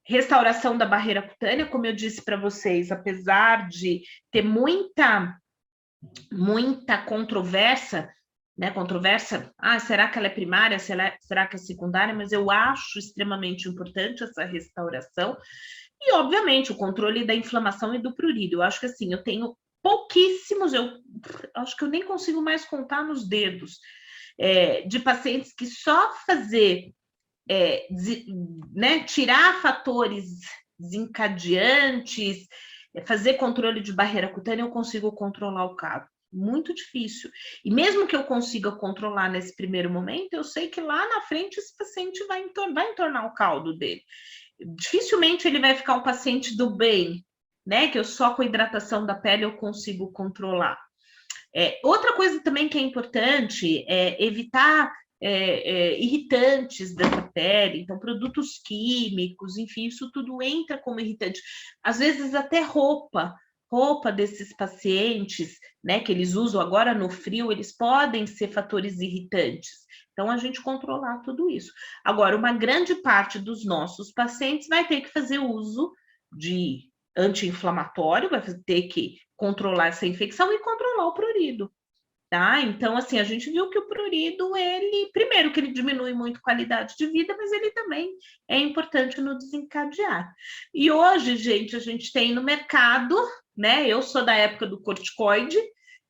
Restauração da barreira cutânea, como eu disse para vocês, apesar de ter muita controvérsia, né? Será que ela é primária? Será que é secundária? Mas eu acho extremamente importante essa restauração. E, obviamente, o controle da inflamação e do prurido. Eu acho que assim, eu tenho pouquíssimos, eu acho que eu nem consigo mais contar nos dedos, de pacientes que só fazer né, tirar fatores desencadeantes, fazer controle de barreira cutânea, eu consigo controlar o caso. Muito difícil. E mesmo que eu consiga controlar nesse primeiro momento, eu sei que lá na frente esse paciente vai entornar o caldo dele. Dificilmente ele vai ficar um paciente do bem, né? Que eu só com a hidratação da pele eu consigo controlar. Outra coisa também que é importante é evitar irritantes dessa pele, então produtos químicos, enfim, isso tudo entra como irritante. Às vezes até roupa desses pacientes, né, que eles usam agora no frio, eles podem ser fatores irritantes. Então, a gente controlar tudo isso. Agora, uma grande parte dos nossos pacientes vai ter que fazer uso de anti-inflamatório, vai ter que controlar essa infecção e controlar o prurido. Tá? Então, assim, a gente viu que o prurido, primeiro que ele diminui muito a qualidade de vida, mas ele também é importante no desencadear. E hoje, gente, a gente tem no mercado, né? Eu sou da época do corticoide,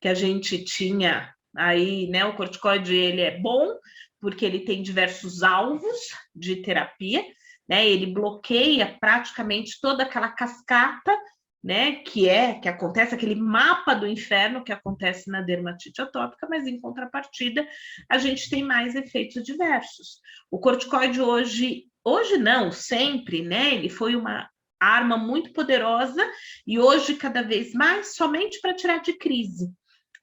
que a gente tinha aí, né? O corticoide, ele é bom, porque ele tem diversos alvos de terapia, né? Ele bloqueia praticamente toda aquela cascata, né, que acontece aquele mapa do inferno que acontece na dermatite atópica, mas em contrapartida a gente tem mais efeitos diversos. O corticoide hoje não, sempre, né, ele foi uma arma muito poderosa e hoje cada vez mais somente para tirar de crise.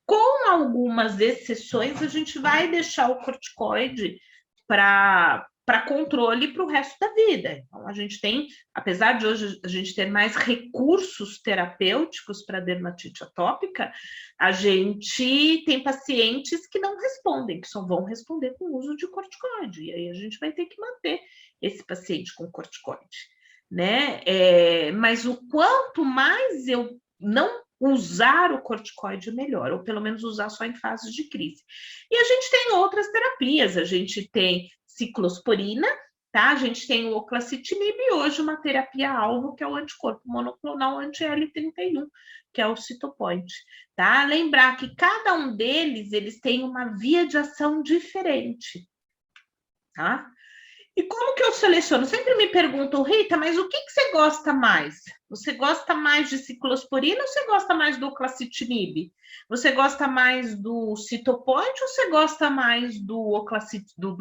Com algumas exceções, a gente vai deixar o corticoide para controle para o resto da vida. Então, a gente tem, apesar de hoje a gente ter mais recursos terapêuticos para dermatite atópica, a gente tem pacientes que não respondem, que só vão responder com o uso de corticoide. E aí a gente vai ter que manter esse paciente com corticoide, né? Mas o quanto mais eu não usar o corticoide melhor, ou pelo menos usar só em fases de crise. E a gente tem outras terapias, a gente tem ciclosporina, tá? A gente tem o oclacitinib e hoje uma terapia-alvo, que é o anticorpo monoclonal anti-L31, que é o Cytopoint, tá? Lembrar que cada um deles, eles têm uma via de ação diferente, tá? E como que eu seleciono? Sempre me perguntam, Rita, mas o que você gosta mais? Você gosta mais de ciclosporina ou você gosta mais do oclacitinib? Você gosta mais do Cytopoint ou você gosta mais do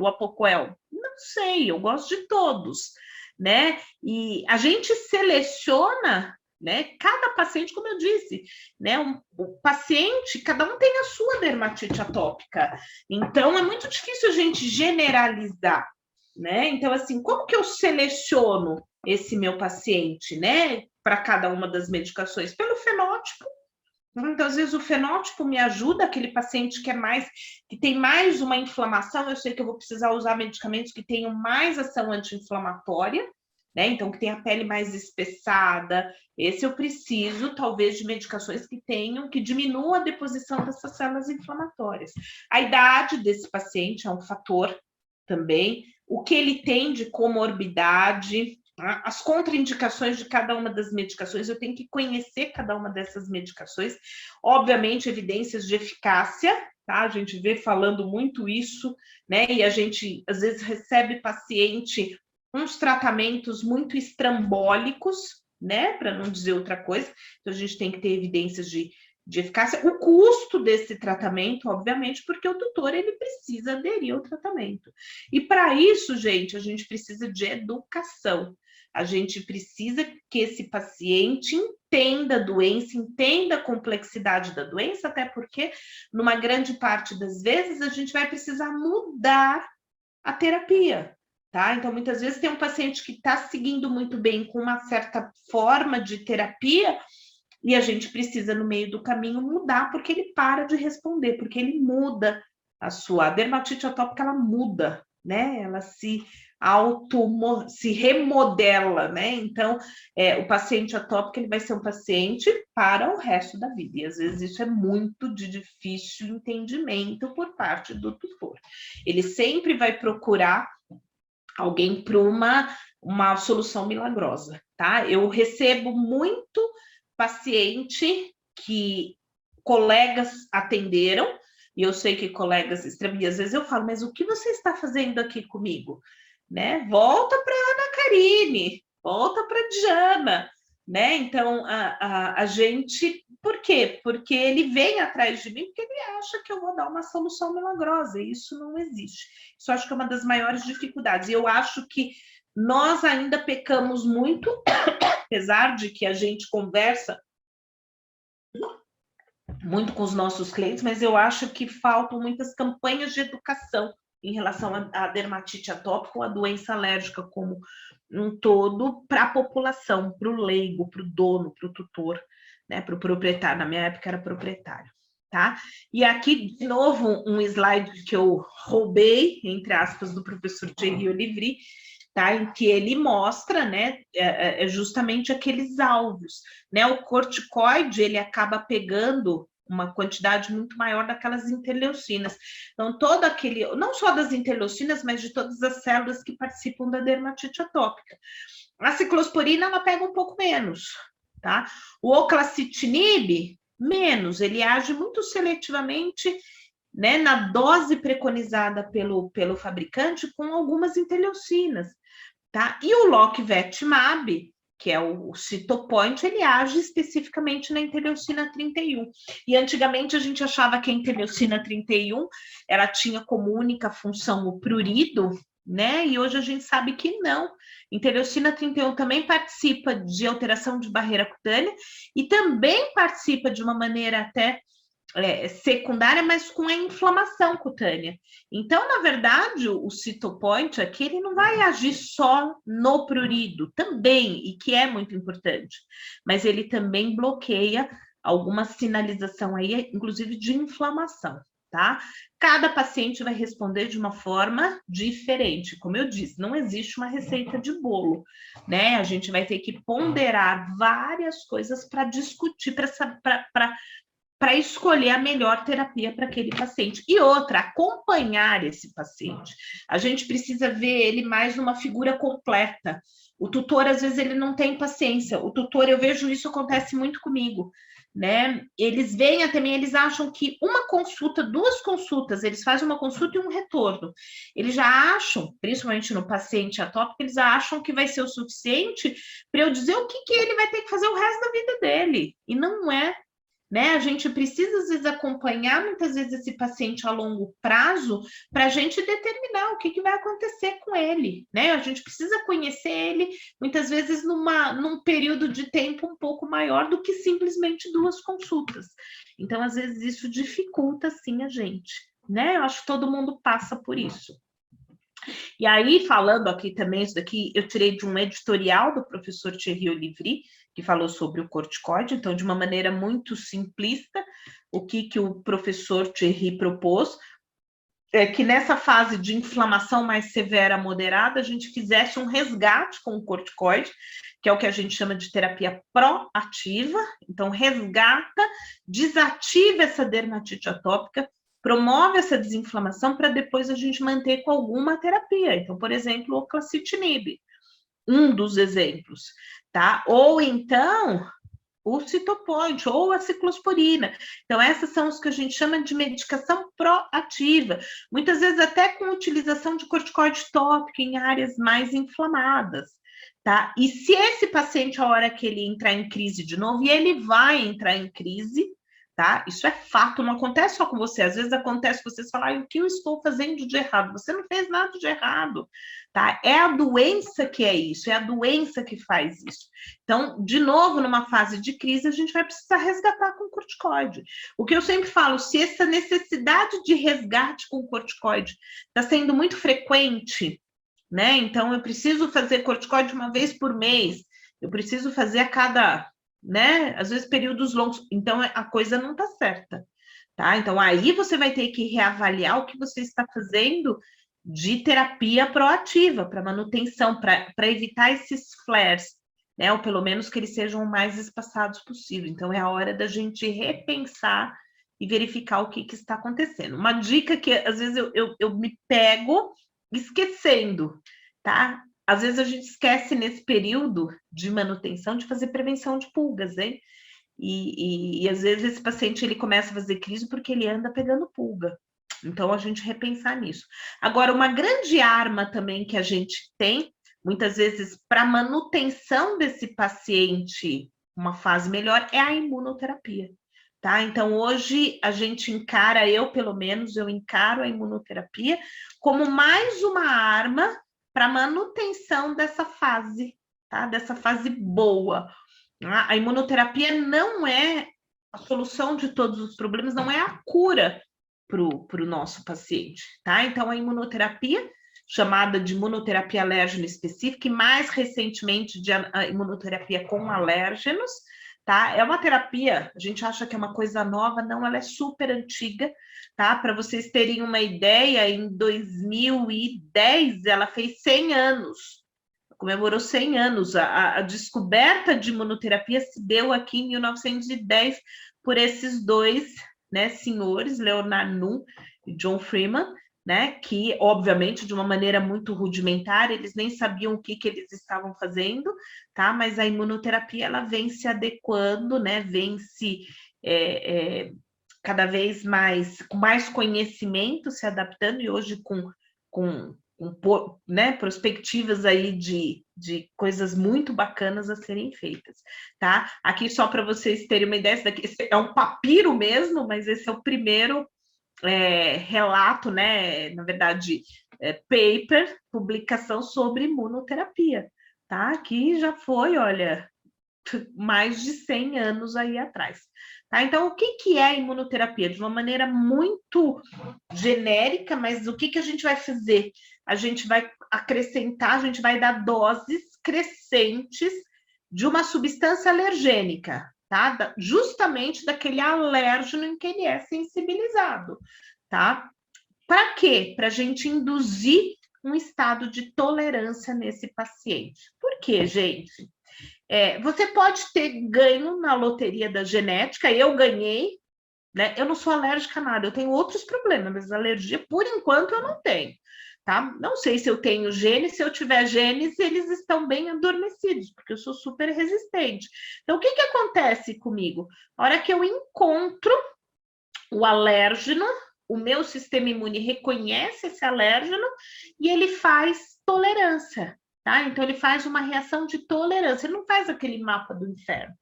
Apoquel? Não sei, eu gosto de todos, né? E a gente seleciona, né? Cada paciente, como eu disse, né? O paciente, cada um tem a sua dermatite atópica. Então, é muito difícil a gente generalizar, né? Então, assim, como que eu seleciono esse meu paciente, né? Para cada uma das medicações? Pelo fenótipo. Então, às vezes, o fenótipo me ajuda, aquele paciente que tem mais uma inflamação, eu sei que eu vou precisar usar medicamentos que tenham mais ação anti-inflamatória, né? Então, que tem a pele mais espessada. Esse eu preciso, talvez, de medicações que diminuam a deposição dessas células inflamatórias. A idade desse paciente é um fator também, o que ele tem de comorbidade, as contraindicações de cada uma das medicações, eu tenho que conhecer cada uma dessas medicações, obviamente evidências de eficácia, tá? A gente vê falando muito isso, né? E a gente às vezes recebe paciente uns tratamentos muito estrambólicos, né? Para não dizer outra coisa, então a gente tem que ter evidências de eficácia, o custo desse tratamento, obviamente, porque o tutor ele precisa aderir ao tratamento. E para isso, gente, a gente precisa de educação. A gente precisa que esse paciente entenda a doença, entenda a complexidade da doença, até porque, numa grande parte das vezes, a gente vai precisar mudar a terapia, tá? Então, muitas vezes tem um paciente que está seguindo muito bem com uma certa forma de terapia, e a gente precisa, no meio do caminho, mudar, porque ele para de responder, porque ele muda a dermatite atópica, ela muda, né? Ela se remodela, né? Então, o paciente atópico, ele vai ser um paciente para o resto da vida, e às vezes isso é muito de difícil entendimento por parte do tutor. Ele sempre vai procurar alguém para uma solução milagrosa, tá? Eu recebo muito paciente que colegas atenderam, e eu sei que colegas extremos, e às vezes eu falo, mas o que você está fazendo aqui comigo? Né? Volta para Ana Karine, volta para Diana, né? Então, a gente... Por quê? Porque ele vem atrás de mim porque ele acha que eu vou dar uma solução milagrosa, e isso não existe. Isso eu acho que é uma das maiores dificuldades, e eu acho que nós ainda pecamos muito, apesar de que a gente conversa muito com os nossos clientes, mas eu acho que faltam muitas campanhas de educação em relação à dermatite atópica ou à doença alérgica como um todo para a população, para o leigo, para o dono, para o tutor, né, para o proprietário. Na minha época era proprietário, tá? E aqui, de novo, um slide que eu roubei, entre aspas, do professor Thierry Olivry, tá? Em que ele mostra, né, justamente aqueles alvos, né? O corticoide, ele acaba pegando uma quantidade muito maior daquelas interleucinas. Então, não só das interleucinas, mas de todas as células que participam da dermatite atópica. A ciclosporina, ela pega um pouco menos, tá? O oclacitinib, menos, ele age muito seletivamente, né, na dose preconizada pelo fabricante com algumas interleucinas, tá? E o Lockvetimab, que é o Cytopoint, ele age especificamente na interleucina 31. E antigamente a gente achava que a interleucina 31, ela tinha como única função o prurido, né? E hoje a gente sabe que não. Interleucina 31 também participa de alteração de barreira cutânea e também participa de uma maneira até secundária, mas com a inflamação cutânea. Então, na verdade, o Cytopoint aqui, ele não vai agir só no prurido, também, e que é muito importante, mas ele também bloqueia alguma sinalização aí, inclusive de inflamação, tá? Cada paciente vai responder de uma forma diferente. Como eu disse, não existe uma receita de bolo, né? A gente vai ter que ponderar várias coisas para discutir, para escolher a melhor terapia para aquele paciente. E outra, acompanhar esse paciente. A gente precisa ver ele mais numa figura completa. O tutor, às vezes, ele não tem paciência. O tutor, eu vejo isso acontece muito comigo, né? Eles vêm até mim, eles acham que uma consulta, 2 consultas, eles fazem uma consulta e um retorno. Eles já acham, principalmente no paciente atópico, eles acham que vai ser o suficiente para eu dizer o que ele vai ter que fazer o resto da vida dele. E não é. Né? A gente precisa, às vezes, acompanhar muitas vezes esse paciente a longo prazo para a gente determinar o que vai acontecer com ele. Né? A gente precisa conhecer ele, muitas vezes, num período de tempo um pouco maior do que simplesmente 2 consultas. Então, às vezes, isso dificulta, sim, a gente. Né? Eu acho que todo mundo passa por isso. E aí, falando aqui também, isso daqui eu tirei de um editorial do professor Thierry Olivry, que falou sobre o corticoide, então, de uma maneira muito simplista, o que o professor Thierry propôs é que nessa fase de inflamação mais severa, moderada, a gente fizesse um resgate com o corticoide, que é o que a gente chama de terapia proativa, então resgata, desativa essa dermatite atópica, promove essa desinflamação para depois a gente manter com alguma terapia. Então, por exemplo, o clacitinib, um dos exemplos, tá? Ou então o citopoint ou a ciclosporina. Então, essas são os que a gente chama de medicação proativa, muitas vezes até com utilização de corticoide tópico em áreas mais inflamadas, tá? E se esse paciente, a hora que ele entrar em crise de novo, e ele vai entrar em crise, tá? Isso é fato, não acontece só com você. Às vezes acontece vocês falarem, o que eu estou fazendo de errado? Você não fez nada de errado, tá? É a doença que é isso, é a doença que faz isso. Então, de novo, numa fase de crise, a gente vai precisar resgatar com corticoide. O que eu sempre falo, se essa necessidade de resgate com corticoide está sendo muito frequente, né? Então, eu preciso fazer corticoide uma vez por mês, eu preciso fazer a cada, né? Às vezes períodos longos, então a coisa não está certa, tá? Então aí você vai ter que reavaliar o que você está fazendo de terapia proativa para manutenção, para evitar esses flares, né? Ou pelo menos que eles sejam o mais espaçados possível. Então é a hora da gente repensar e verificar o que está acontecendo. Uma dica que às vezes eu me pego esquecendo, tá? Às vezes a gente esquece nesse período de manutenção de fazer prevenção de pulgas, hein? E às vezes esse paciente ele começa a fazer crise porque ele anda pegando pulga. Então a gente repensar nisso. Agora, uma grande arma também que a gente tem, muitas vezes, para manutenção desse paciente, uma fase melhor, é a imunoterapia. Tá? Então, hoje a gente encara, eu pelo menos, eu encaro a imunoterapia como mais uma arma para manutenção dessa fase, tá? Dessa fase boa. A imunoterapia não é a solução de todos os problemas, não é a cura para o nosso paciente, tá? Então, a imunoterapia, chamada de imunoterapia alérgena específica, e mais recentemente de imunoterapia com alérgenos, tá? É uma terapia, a gente acha que é uma coisa nova, não, ela é super antiga, tá? Para vocês terem uma ideia, em 2010 ela fez 100 anos, comemorou 100 anos. A descoberta de imunoterapia se deu aqui em 1910 por esses 2, né, senhores, Leonard Nuss e John Freeman, né, que, obviamente, de uma maneira muito rudimentar, eles nem sabiam o que eles estavam fazendo, tá? Mas a imunoterapia, ela vem se adequando, né, vem se cada vez mais, com mais conhecimento, se adaptando, e hoje com né, perspectivas aí de coisas muito bacanas a serem feitas, tá? Aqui só para vocês terem uma ideia, esse daqui é um papiro mesmo, mas esse é o primeiro relato, né? Na verdade, paper, publicação sobre imunoterapia, tá? Que já foi, olha, mais de 100 anos aí atrás. Tá? Então, o que é a imunoterapia? De uma maneira muito genérica, mas o que a gente vai fazer? A gente vai acrescentar, a gente vai dar doses crescentes de uma substância alergênica, tá? Justamente daquele alérgeno em que ele é sensibilizado, tá? Para quê? Para a gente induzir um estado de tolerância nesse paciente. Por quê, gente? Você pode ter ganho na loteria da genética, eu ganhei, né? Eu não sou alérgica a nada, eu tenho outros problemas, mas alergia, por enquanto, eu não tenho, tá? Não sei se eu tenho genes, se eu tiver genes, eles estão bem adormecidos, porque eu sou super resistente. Então, o que acontece comigo? A hora que eu encontro o alérgeno, o meu sistema imune reconhece esse alérgeno e ele faz tolerância, tá? Então, ele faz uma reação de tolerância, ele não faz aquele mapa do inferno.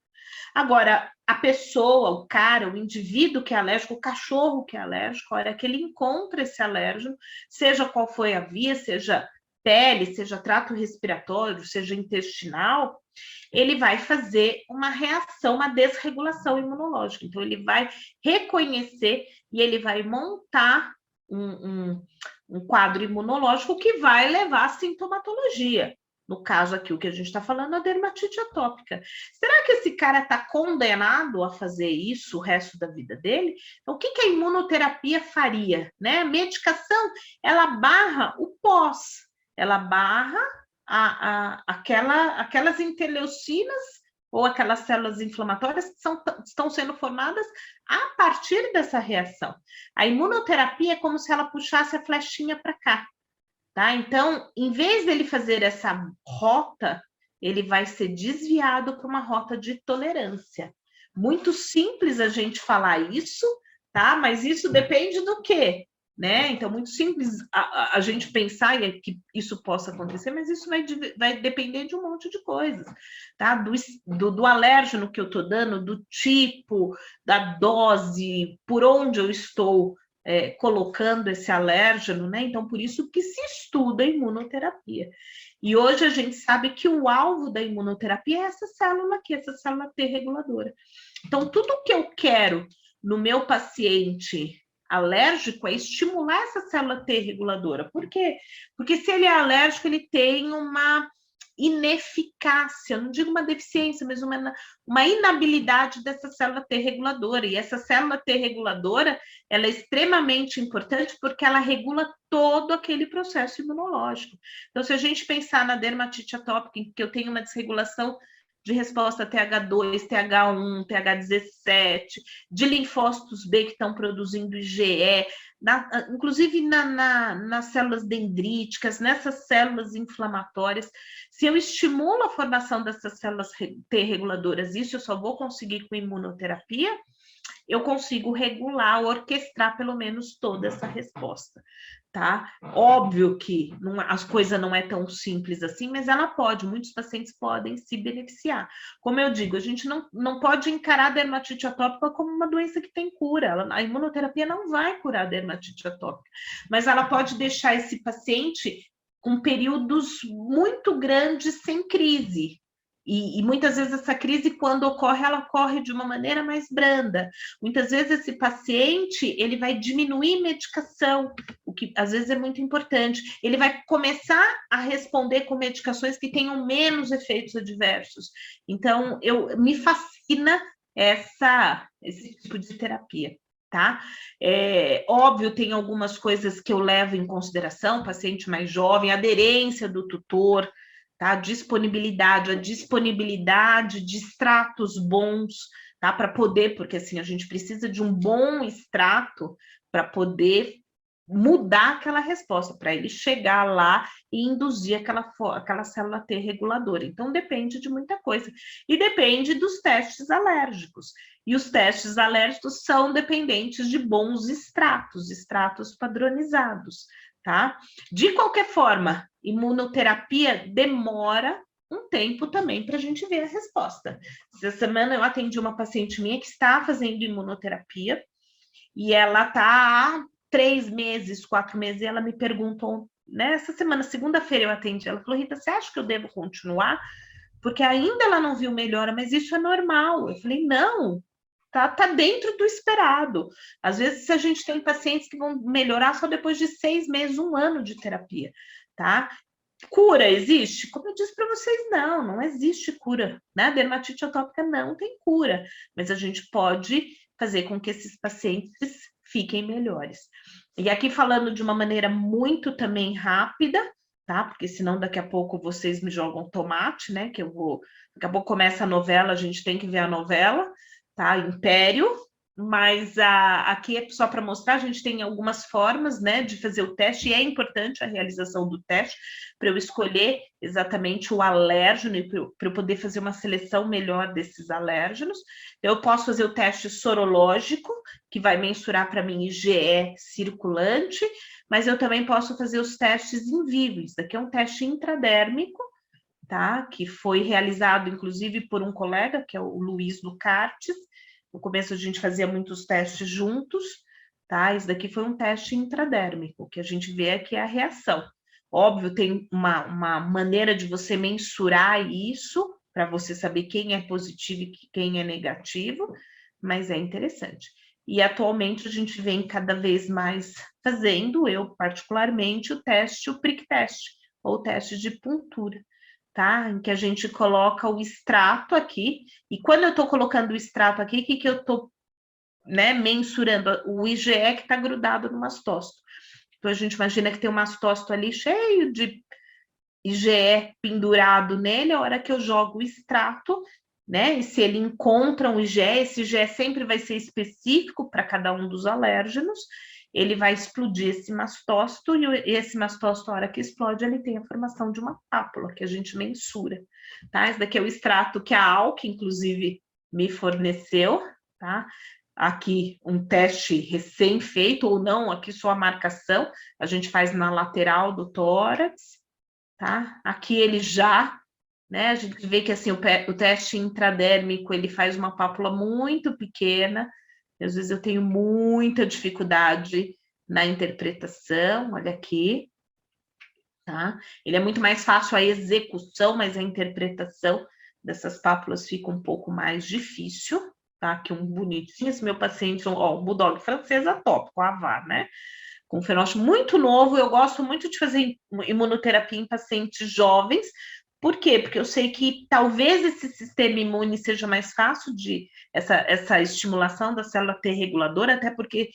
Agora, a pessoa, o cara, o indivíduo que é alérgico, o cachorro que é alérgico, a hora que ele encontra esse alérgeno, seja qual foi a via, seja pele, seja trato respiratório, seja intestinal, ele vai fazer uma reação, uma desregulação imunológica. Então, ele vai reconhecer e ele vai montar um quadro imunológico que vai levar à sintomatologia. No caso aqui, o que a gente está falando é a dermatite atópica. Será que esse cara está condenado a fazer isso o resto da vida dele? Então, o que a imunoterapia faria? Né? A medicação, ela barra o pós, ela barra aquelas interleucinas ou aquelas células inflamatórias que estão sendo formadas a partir dessa reação. A imunoterapia é como se ela puxasse a flechinha para cá. Tá? Então, em vez dele fazer essa rota, ele vai ser desviado para uma rota de tolerância. Muito simples a gente falar isso, tá? Mas isso depende do quê? Né? Então, muito simples a gente pensar que isso possa acontecer, mas isso vai depender de um monte de coisas, tá? Do alérgeno que eu estou dando, do tipo, da dose, por onde eu estou colocando esse alérgeno, né? Então, por isso que se estuda a imunoterapia. E hoje a gente sabe que o alvo da imunoterapia é essa célula aqui, essa célula T reguladora. Então, tudo que eu quero no meu paciente alérgico é estimular essa célula T reguladora. Por quê? Porque se ele é alérgico, ele tem uma ineficácia, não digo uma deficiência, mas uma inabilidade dessa célula T reguladora. E essa célula T reguladora, ela é extremamente importante porque ela regula todo aquele processo imunológico. Então, se a gente pensar na dermatite atópica, em que eu tenho uma desregulação de resposta TH2, TH1, TH17, de linfócitos B que estão produzindo IgE, inclusive nas células dendríticas, nessas células inflamatórias. Se eu estimulo a formação dessas células T reguladoras, isso eu só vou conseguir com imunoterapia, eu consigo regular, orquestrar pelo menos toda essa resposta, tá? Óbvio que as coisas não é tão simples assim, mas ela pode, muitos pacientes podem se beneficiar. Como eu digo, a gente não pode encarar a dermatite atópica como uma doença que tem cura. A imunoterapia não vai curar a dermatite atópica, mas ela pode deixar esse paciente com períodos muito grandes sem crise. E muitas vezes essa crise, quando ocorre, ela ocorre de uma maneira mais branda. Muitas vezes esse paciente, ele vai diminuir medicação, o que às vezes é muito importante. Ele vai começar a responder com medicações que tenham menos efeitos adversos. Então, me fascina esse tipo de terapia. Tá? Óbvio, tem algumas coisas que eu levo em consideração, paciente mais jovem, aderência do tutor, tá? A disponibilidade de extratos bons, tá? Para poder, porque assim, a gente precisa de um bom extrato para poder mudar aquela resposta, para ele chegar lá e induzir aquela célula T reguladora. Então, depende de muita coisa. E depende dos testes alérgicos. E os testes alérgicos são dependentes de bons extratos padronizados, tá? De qualquer forma, imunoterapia demora um tempo também para a gente ver a resposta. Essa semana eu atendi uma paciente minha que está fazendo imunoterapia e ela está há 3 meses, 4 meses, e ela me perguntou, né, essa semana, segunda-feira eu atendi, ela falou, Rita, você acha que eu devo continuar? Porque ainda ela não viu melhora, mas isso é normal. Eu falei, não, tá dentro do esperado. Às vezes a gente tem pacientes que vão melhorar só depois de 6 meses, 1 ano de terapia, tá? Cura existe? Como eu disse para vocês, não existe cura, né? A dermatite atópica não tem cura, mas a gente pode fazer com que esses pacientes fiquem melhores. E aqui falando de uma maneira muito também rápida, tá? Porque senão daqui a pouco vocês me jogam tomate, né? Que eu vou... Daqui a pouco começa a novela, a gente tem que ver a novela, tá? Império. Mas aqui é só para mostrar, a gente tem algumas formas, né, de fazer o teste, e é importante a realização do teste para eu escolher exatamente o alérgeno e para eu poder fazer uma seleção melhor desses alérgenos. Eu posso fazer o teste sorológico, que vai mensurar para mim IgE circulante, mas eu também posso fazer os testes in vivo. Isso daqui é um teste intradérmico, tá? Que foi realizado, inclusive, por um colega, que é o Luiz Ducartes. No começo a gente fazia muitos testes juntos, tá? Esse daqui foi um teste intradérmico, que a gente vê aqui a reação. Óbvio, tem uma maneira de você mensurar isso, para você saber quem é positivo e quem é negativo, mas é interessante. E atualmente a gente vem cada vez mais fazendo, eu particularmente, o teste, o prick test, ou teste de puntura, tá? Em que a gente coloca o extrato aqui, e quando eu estou colocando o extrato aqui, o que eu estou, né, mensurando? O IgE que está grudado no mastócito. Então, a gente imagina que tem um mastócito ali cheio de IgE pendurado nele, a hora que eu jogo o extrato, né? E se ele encontra um IgE, esse IgE sempre vai ser específico para cada um dos alérgenos, ele vai explodir esse mastócito, e esse mastócito, a hora que explode, ele tem a formação de uma pápula, que a gente mensura, tá? Esse daqui é o extrato que a ALK, inclusive, me forneceu, tá? Aqui um teste recém-feito, ou não, aqui só a marcação, a gente faz na lateral do tórax, tá? Aqui ele já, né, a gente vê que assim, o teste intradérmico, ele faz uma pápula muito pequena, às vezes eu tenho muita dificuldade na interpretação, olha aqui, tá? Ele é muito mais fácil a execução, mas a interpretação dessas pápulas fica um pouco mais difícil, tá? Aqui um bonitinho, esse meu paciente, ó, um bulldog francês atópico, AVAR, né? Com um fenótipo muito novo, eu gosto muito de fazer imunoterapia em pacientes jovens. Por quê? Porque eu sei que talvez esse sistema imune seja mais fácil de essa estimulação da célula T reguladora, até porque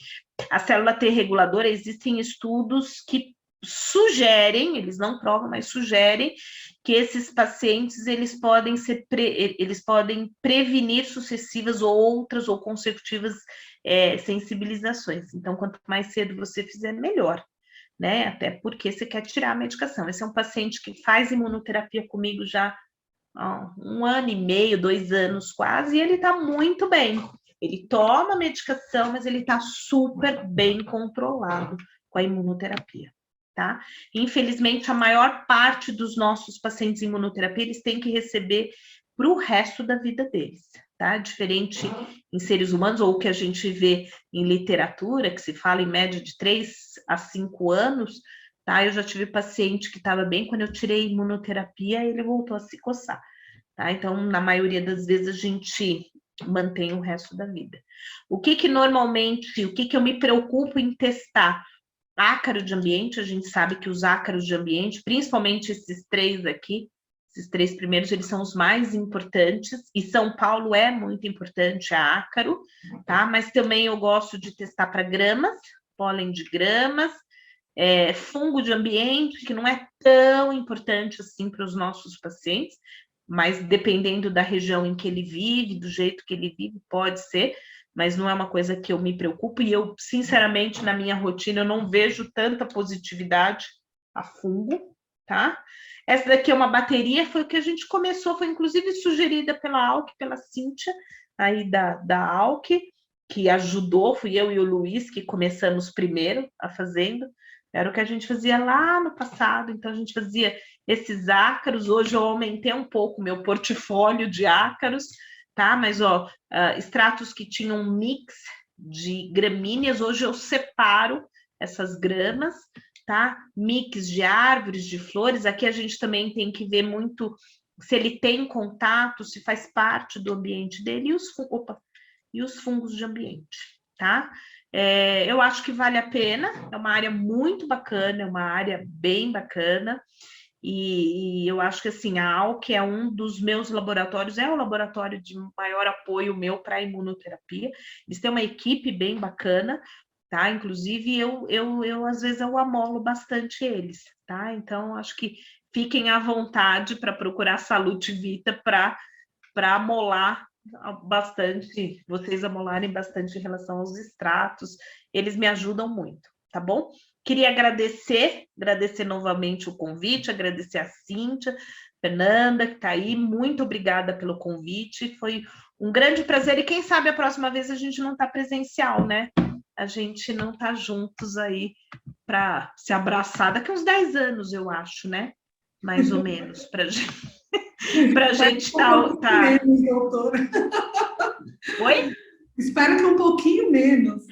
a célula T reguladora, existem estudos que sugerem, eles não provam, mas sugerem que esses pacientes eles podem prevenir sucessivas ou outras ou consecutivas sensibilizações. Então, quanto mais cedo você fizer, melhor, né? Até porque você quer tirar a medicação. Esse é um paciente que faz imunoterapia comigo já há 1 ano e meio, 2 anos quase, e ele está muito bem. Ele toma medicação, mas ele está super bem controlado com a imunoterapia, tá? Infelizmente, a maior parte dos nossos pacientes em imunoterapia, eles têm que receber para o resto da vida deles, tá? Diferente em seres humanos, ou o que a gente vê em literatura, que se fala em média de 3 a 5 anos, tá? Eu já tive paciente que estava bem, quando eu tirei imunoterapia, ele voltou a se coçar, tá? Então, na maioria das vezes, a gente mantém o resto da vida. O que normalmente, o que eu me preocupo em testar? Ácaro de ambiente, a gente sabe que os ácaros de ambiente, principalmente esses 3 aqui, esses 3 primeiros, eles são os mais importantes, e São Paulo é muito importante a ácaro, tá? Mas também eu gosto de testar para gramas, pólen de gramas, fungo de ambiente, que não é tão importante assim para os nossos pacientes, mas dependendo da região em que ele vive, do jeito que ele vive, pode ser, mas não é uma coisa que eu me preocupo, e eu, sinceramente, na minha rotina, eu não vejo tanta positividade a fungo, tá? Essa daqui é uma bateria, foi o que a gente começou, foi inclusive sugerida pela ALK, pela Cíntia, aí da ALK, que ajudou, fui eu e o Luiz que começamos primeiro a fazendo, era o que a gente fazia lá no passado, então a gente fazia esses ácaros, hoje eu aumentei um pouco meu portfólio de ácaros, tá? Mas, ó, extratos que tinham um mix de gramíneas, hoje eu separo essas gramas, tá? Mix de árvores, de flores, aqui a gente também tem que ver muito se ele tem contato, se faz parte do ambiente dele, e os fungos de ambiente, tá? Eu acho que vale a pena, é uma área muito bacana, é uma área bem bacana, e eu acho que assim, a ALK é um dos meus laboratórios, é o laboratório de maior apoio meu para a imunoterapia. Eles têm uma equipe bem bacana, tá? Inclusive, eu às vezes eu amolo bastante eles, tá? Então, acho que fiquem à vontade para procurar Salute Vita para amolar bastante, vocês amolarem bastante em relação aos extratos, eles me ajudam muito, tá bom? Queria agradecer novamente o convite, agradecer a Cíntia, Fernanda, que está aí, muito obrigada pelo convite, foi um grande prazer, e quem sabe a próxima vez a gente não está presencial, né? A gente não está juntos aí para se abraçar daqui uns 10 anos, eu acho, né? Mais ou menos, para a gente tá... menos, doutora. Oi? Espero que um pouquinho menos.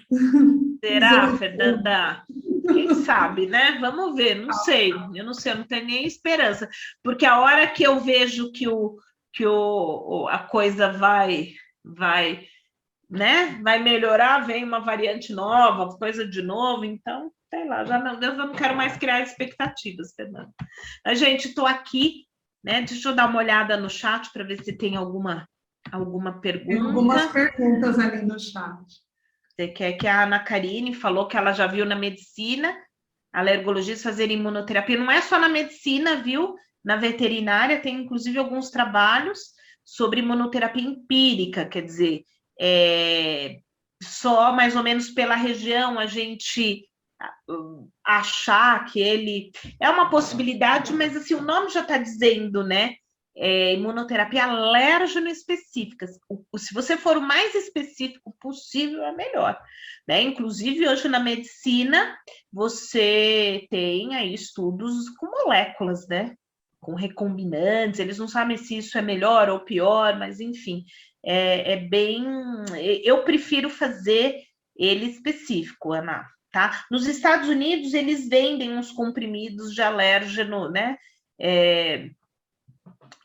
Será, Fernanda? Quem sabe, né? Vamos ver, não sei. Eu não sei, eu não tenho nem esperança. Porque a hora que eu vejo que a coisa vai, né? Vai melhorar, vem uma variante nova, coisa de novo, então, sei lá, eu não quero mais criar expectativas, Fernanda. Mas, gente, estou aqui, né? Deixa eu dar uma olhada no chat para ver se tem alguma pergunta. Tem algumas perguntas ali no chat. Você quer que a Ana Karine falou que ela já viu na medicina alergologistas fazerem imunoterapia. Não é só na medicina, viu? Na veterinária tem, inclusive, alguns trabalhos sobre imunoterapia empírica, quer dizer, só mais ou menos pela região a gente achar que ele é uma possibilidade, mas assim, o nome já está dizendo, né? Imunoterapia alérgeno específica. Se você for o mais específico possível, é melhor, né? Inclusive, hoje na medicina, você tem aí estudos com moléculas, né? Com recombinantes, eles não sabem se isso é melhor ou pior, mas enfim, bem... Eu prefiro fazer ele específico, Ana, tá? Nos Estados Unidos, eles vendem uns comprimidos de alérgeno, né?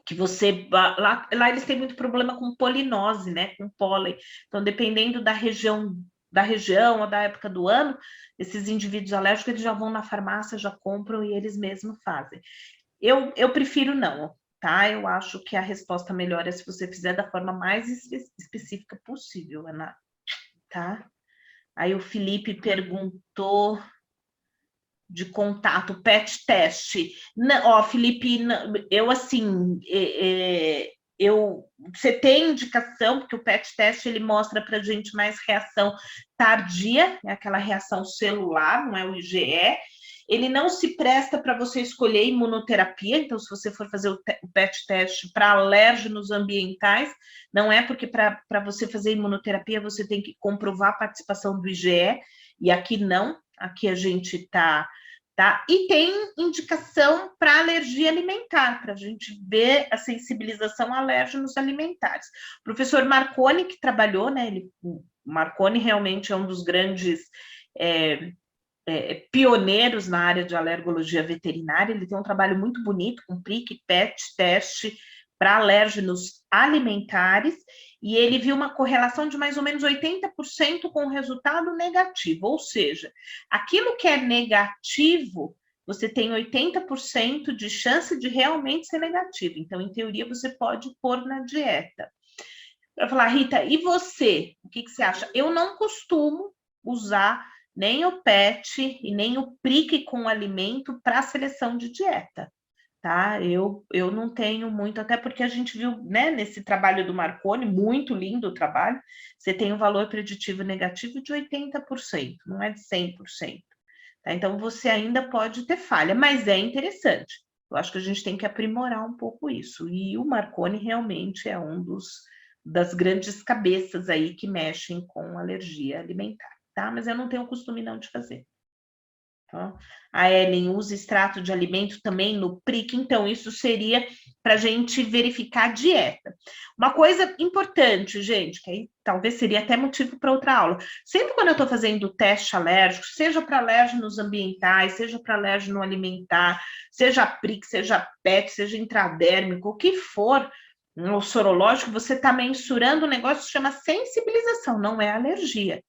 Que você... Lá eles têm muito problema com polinose, né? Com pólen. Então, dependendo da região ou da época do ano, esses indivíduos alérgicos, eles já vão na farmácia, já compram e eles mesmos fazem. Eu prefiro não, tá? Eu acho que a resposta melhor é se você fizer da forma mais específica possível, Ana, tá? Aí o Felipe perguntou de contato, PET teste. Não, Felipe, eu assim, você tem indicação, porque o PET teste ele mostra para a gente mais reação tardia, é aquela reação celular, não é o IgE. Ele não se presta para você escolher imunoterapia, então se você for fazer o PET teste para alérgenos ambientais, não é porque para você fazer imunoterapia você tem que comprovar a participação do IgE, e aqui não, aqui a gente tá? E tem indicação para alergia alimentar, para a gente ver a sensibilização a alérgenos alimentares. O professor Marconi, que trabalhou, né? O Marconi realmente é um dos grandes pioneiros na área de alergologia veterinária, ele tem um trabalho muito bonito com PRIC, PET, teste para alérgenos alimentares, e ele viu uma correlação de mais ou menos 80% com o resultado negativo, ou seja, aquilo que é negativo, você tem 80% de chance de realmente ser negativo, então, em teoria, você pode pôr na dieta. Para falar, Rita, e você? O que você acha? Eu não costumo usar nem o PET e nem o PRIC com alimento para seleção de dieta, tá? Eu não tenho muito, até porque a gente viu, né, nesse trabalho do Marconi, muito lindo o trabalho, você tem um valor preditivo negativo de 80%, não é de 100%. Tá? Então, você ainda pode ter falha, mas é interessante. Eu acho que a gente tem que aprimorar um pouco isso. E o Marconi realmente é um das grandes cabeças aí que mexem com alergia alimentar, tá? Mas eu não tenho o costume não de fazer. Tá? A Ellen usa extrato de alimento também no PRIC, então isso seria para a gente verificar a dieta. Uma coisa importante, gente, que aí talvez seria até motivo para outra aula. Sempre quando eu estou fazendo teste alérgico, seja para alérgenos ambientais, seja para alérgeno alimentar, seja PRIC, seja PET, seja intradérmico, o que for, no sorológico, você está mensurando um negócio que se chama sensibilização, não é alergia.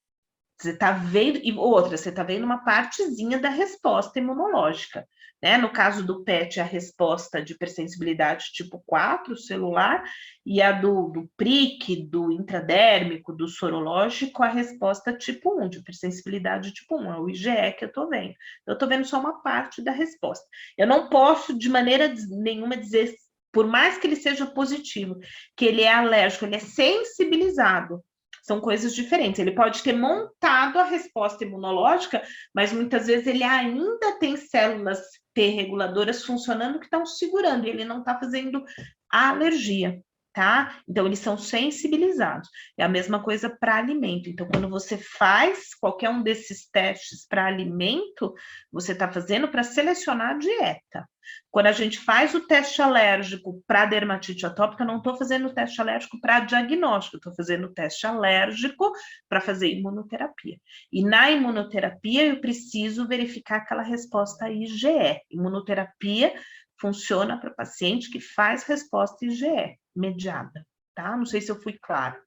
Você está vendo, e outra, você está vendo uma partezinha da resposta imunológica, né? No caso do PET, a resposta de hipersensibilidade tipo 4, celular, e a do PRIC, do intradérmico, do sorológico, a resposta tipo 1, de hipersensibilidade tipo 1, é o IgE que eu estou vendo. Eu estou vendo só uma parte da resposta. Eu não posso, de maneira nenhuma, dizer, por mais que ele seja positivo, que ele é alérgico, ele é sensibilizado. São coisas diferentes. Ele pode ter montado a resposta imunológica, mas muitas vezes ele ainda tem células T reguladoras funcionando que estão segurando, e ele não está fazendo a alergia, tá? Então, eles são sensibilizados. É a mesma coisa para alimento. Então, quando você faz qualquer um desses testes para alimento, você está fazendo para selecionar a dieta. Quando a gente faz o teste alérgico para dermatite atópica, eu não estou fazendo o teste alérgico para diagnóstico, estou fazendo o teste alérgico para fazer imunoterapia. E na imunoterapia, eu preciso verificar aquela resposta IgE. Imunoterapia funciona para paciente que faz resposta IgE mediada, tá? Não sei se eu fui clara,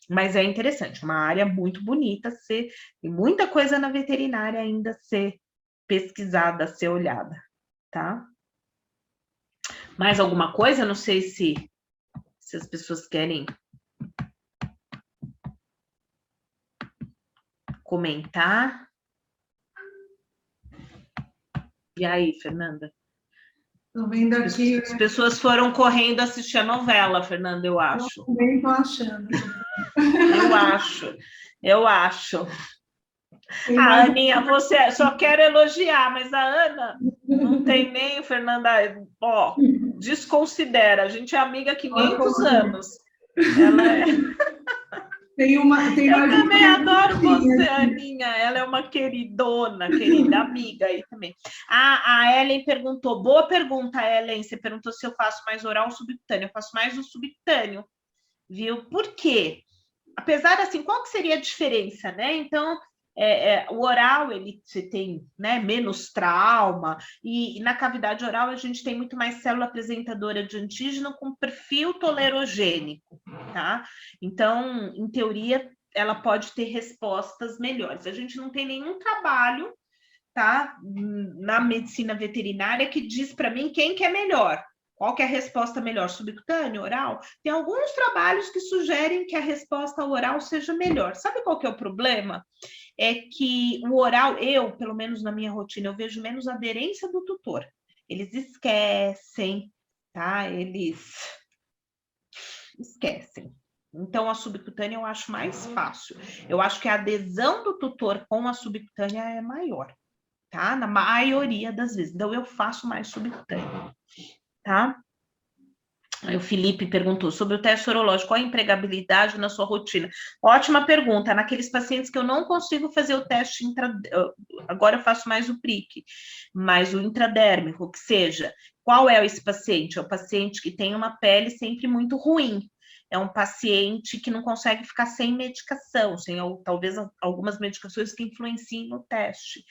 mas é interessante, uma área muito bonita, tem muita coisa na veterinária ainda a ser pesquisada, a ser olhada, tá? Mais alguma coisa? Não sei se as pessoas querem comentar. E aí, Fernanda? Estou vendo aqui. As pessoas foram correndo assistir a novela, Fernanda, eu acho. Eu também estou achando. Eu acho. A Aninha, você só quero elogiar, mas a Ana não tem nem, Fernanda, ó, desconsidera. A gente é amiga há 500 anos. Ela é... Eu também adoro você, Aninha. Ela é uma querida amiga aí também. A Ellen perguntou, boa pergunta, Ellen. Você perguntou se eu faço mais oral ou subcutâneo. Eu faço mais o subcutâneo, viu? Por quê? Apesar assim, qual que seria a diferença, né? Então, o oral, você tem, né, menos trauma, e na cavidade oral a gente tem muito mais célula apresentadora de antígeno com perfil tolerogênico, tá? Então, em teoria, ela pode ter respostas melhores. A gente não tem nenhum trabalho, tá, na medicina veterinária que diz para mim quem que é melhor. Qual que é a resposta melhor, subcutânea, oral? Tem alguns trabalhos que sugerem que a resposta oral seja melhor. Sabe qual que é o problema? É que o oral, pelo menos na minha rotina, eu vejo menos aderência do tutor. Eles esquecem, tá? Eles esquecem. Então, a subcutânea eu acho mais fácil. Eu acho que a adesão do tutor com a subcutânea é maior, tá? Na maioria das vezes. Então, eu faço mais subcutânea, tá? Aí o Felipe perguntou sobre o teste sorológico, qual a empregabilidade na sua rotina? Ótima pergunta. Naqueles pacientes que eu não consigo fazer o teste agora eu faço mais o PRIC, mas o intradérmico, que seja, qual é esse paciente? É o paciente que tem uma pele sempre muito ruim. É um paciente que não consegue ficar sem medicação, sem talvez algumas medicações que influenciem no teste.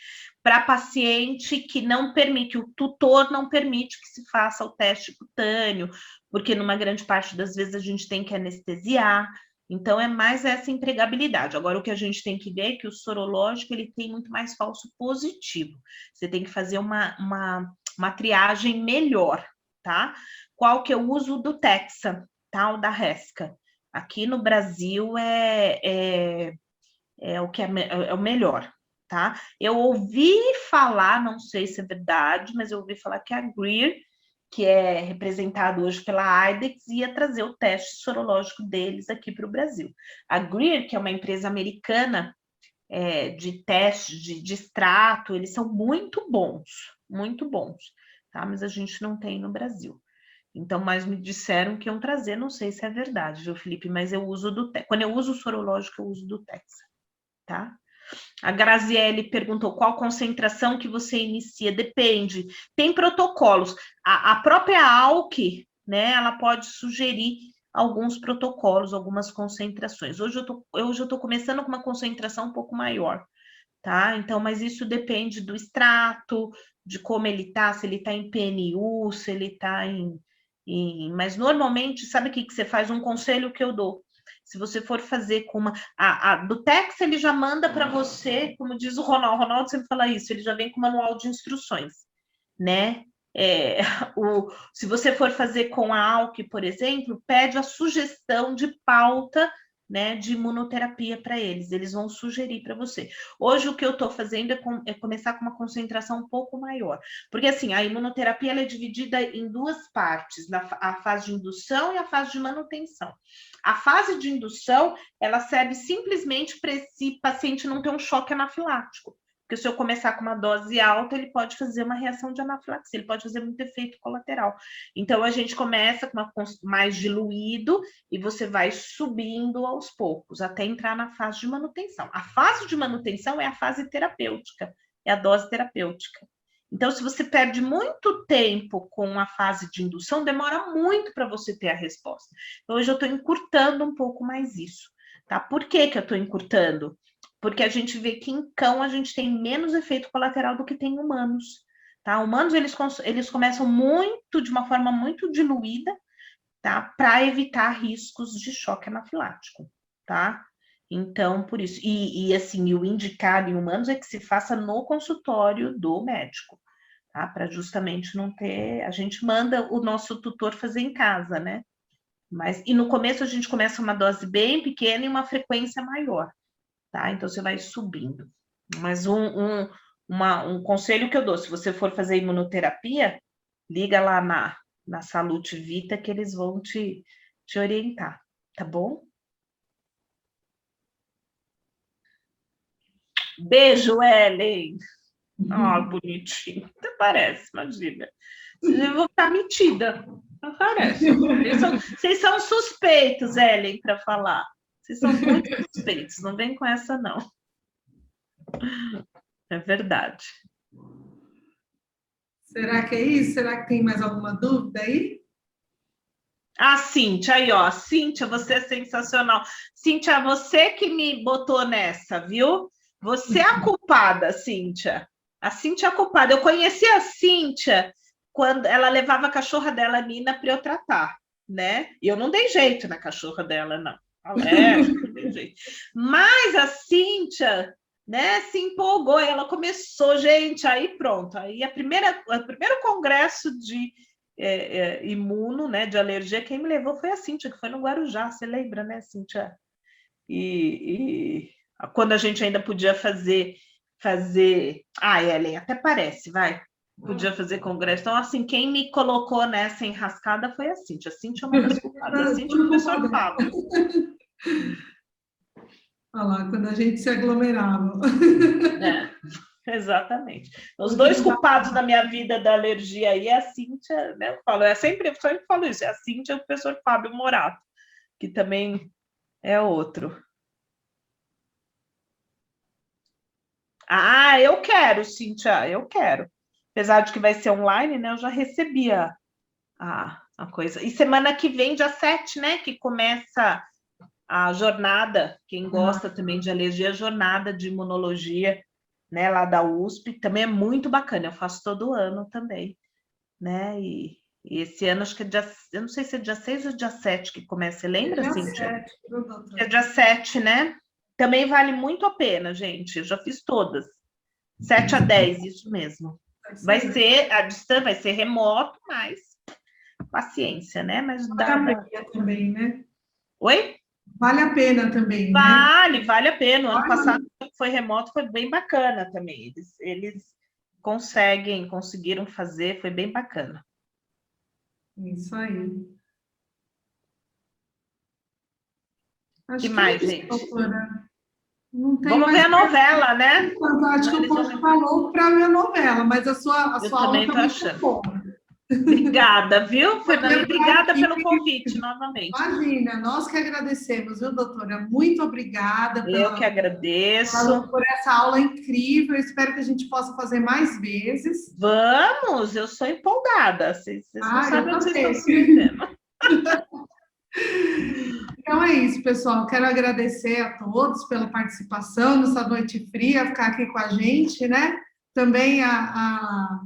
Para paciente que não permite, o tutor não permite que se faça o teste cutâneo, porque numa grande parte das vezes a gente tem que anestesiar. Então, é mais essa empregabilidade. Agora, o que a gente tem que ver é que o sorológico ele tem muito mais falso positivo. Você tem que fazer uma triagem melhor, tá? Qual que é o uso do Texa, tá? O da Resca. Aqui no Brasil é o que é o melhor, tá? Eu ouvi falar, não sei se é verdade, mas eu ouvi falar que a Greer, que é representado hoje pela IDEXX, ia trazer o teste sorológico deles aqui para o Brasil. A Greer, que é uma empresa americana de teste, de extrato, eles são muito bons, tá? Mas a gente não tem no Brasil. Então, mas me disseram que iam trazer, não sei se é verdade, viu, Felipe? Mas eu uso quando eu uso o sorológico, eu uso do Texa, tá? A Graziele perguntou qual concentração que você inicia. Depende. Tem protocolos. A própria ALK, né, ela pode sugerir alguns protocolos, algumas concentrações. Hoje eu tô começando com uma concentração um pouco maior, tá? Então, mas isso depende do extrato, de como ele tá, se ele tá em PNU, se ele tá em... Mas normalmente, sabe o que você faz? Um conselho que eu dou. Se você for fazer com uma... A do Tex, ele já manda para você, como diz o Ronaldo sempre fala isso, ele já vem com manual de instruções, né? Se você for fazer com a ALK, por exemplo, pede a sugestão de pauta, né, de imunoterapia para eles vão sugerir para você. Hoje o que eu estou fazendo é começar com uma concentração um pouco maior, porque assim, a imunoterapia ela é dividida em duas partes, a fase de indução e a fase de manutenção. A fase de indução, ela serve simplesmente para esse paciente não ter um choque anafilático, porque se eu começar com uma dose alta, ele pode fazer uma reação de anafilaxia, ele pode fazer muito efeito colateral. Então, a gente começa com mais diluído e você vai subindo aos poucos, até entrar na fase de manutenção. A fase de manutenção é a fase terapêutica, é a dose terapêutica. Então, se você perde muito tempo com a fase de indução, demora muito para você ter a resposta. Então, hoje eu estou encurtando um pouco mais isso, tá? Por que que eu estou encurtando? Porque a gente vê que em cão a gente tem menos efeito colateral do que tem em humanos, tá? Humanos, eles começam de uma forma muito diluída, tá? Para evitar riscos de choque anafilático, tá? Então, por isso. Assim, o indicado em humanos é que se faça no consultório do médico, tá? Para justamente não ter... A gente manda o nosso tutor fazer em casa, né? E no começo a gente começa uma dose bem pequena e uma frequência maior. Tá? Então, você vai subindo. Mas um conselho que eu dou, se você for fazer imunoterapia, liga lá na Salute Vita que eles vão te orientar, tá bom? Beijo, Ellen! Bonitinho. Até parece, imagina. Eu vou ficar metida. Não parece. Vocês são suspeitos, Ellen, para falar. Vocês são muito suspeitos, não vem com essa, não. É verdade. Será que é isso? Será que tem mais alguma dúvida aí? Cíntia, aí, ó. Cíntia, você é sensacional. Cíntia, você que me botou nessa, viu? Você é a culpada, Cíntia. A Cíntia é a culpada. Eu conheci a Cíntia quando ela levava a cachorra dela, Nina, para eu tratar, né? E eu não dei jeito na cachorra dela, não. Mas a Cíntia, né, se empolgou e ela começou, gente, aí pronto. Aí o primeiro congresso de imuno, né, de alergia, quem me levou foi a Cíntia, que foi no Guarujá, você lembra, né, Cíntia? E quando a gente ainda podia fazer... Ellen, até parece, vai. Podia fazer congresso. Então, assim, quem me colocou nessa enrascada foi a Cíntia. A Cíntia é uma das culpadas. A Cíntia é o professor Fábio. Olha lá, quando a gente se aglomerava. Exatamente. Os dois culpados da minha vida da alergia aí é a Cíntia, né? Eu sempre falo isso, é a Cíntia e o professor Fábio Morato, que também é outro. Eu quero, Cíntia, eu quero. Apesar de que vai ser online, né? Eu já recebi a coisa. E semana que vem, dia 7, né? Que começa a jornada, quem gosta também de alergia, a jornada de imunologia, né? Lá da USP, também é muito bacana. Eu faço todo ano também, né? E esse ano, acho que eu não sei se é dia 6 ou dia 7 que começa. Você lembra, Cíntia? É dia 7, né? Também vale muito a pena, gente. Eu já fiz todas. 7 a 10, isso mesmo. Vai ser a distância, vai ser remoto, mas paciência, né? Mas vale a pena também, né? Oi? Vale a pena também, né? Vale a pena. O ano passado foi remoto, foi bem bacana também. Eles conseguiram fazer, foi bem bacana. Isso aí. Acho que mais, gente? Doutora. Não tem Vamos ver a novela, né? Acho que o povo falou para ver a novela, mas a sua eu aula também tô achando. Boa. Obrigada, viu, Fernanda? Obrigada pelo convite novamente. Imagina, nós que agradecemos, viu, doutora? Muito obrigada. Eu que agradeço. Por essa aula incrível. Espero que a gente possa fazer mais vezes. Vamos, eu sou empolgada. Vocês não sabem onde vocês estão se metendo. Então é isso, pessoal. Quero agradecer a todos pela participação nessa noite fria, ficar aqui com a gente, né? Também a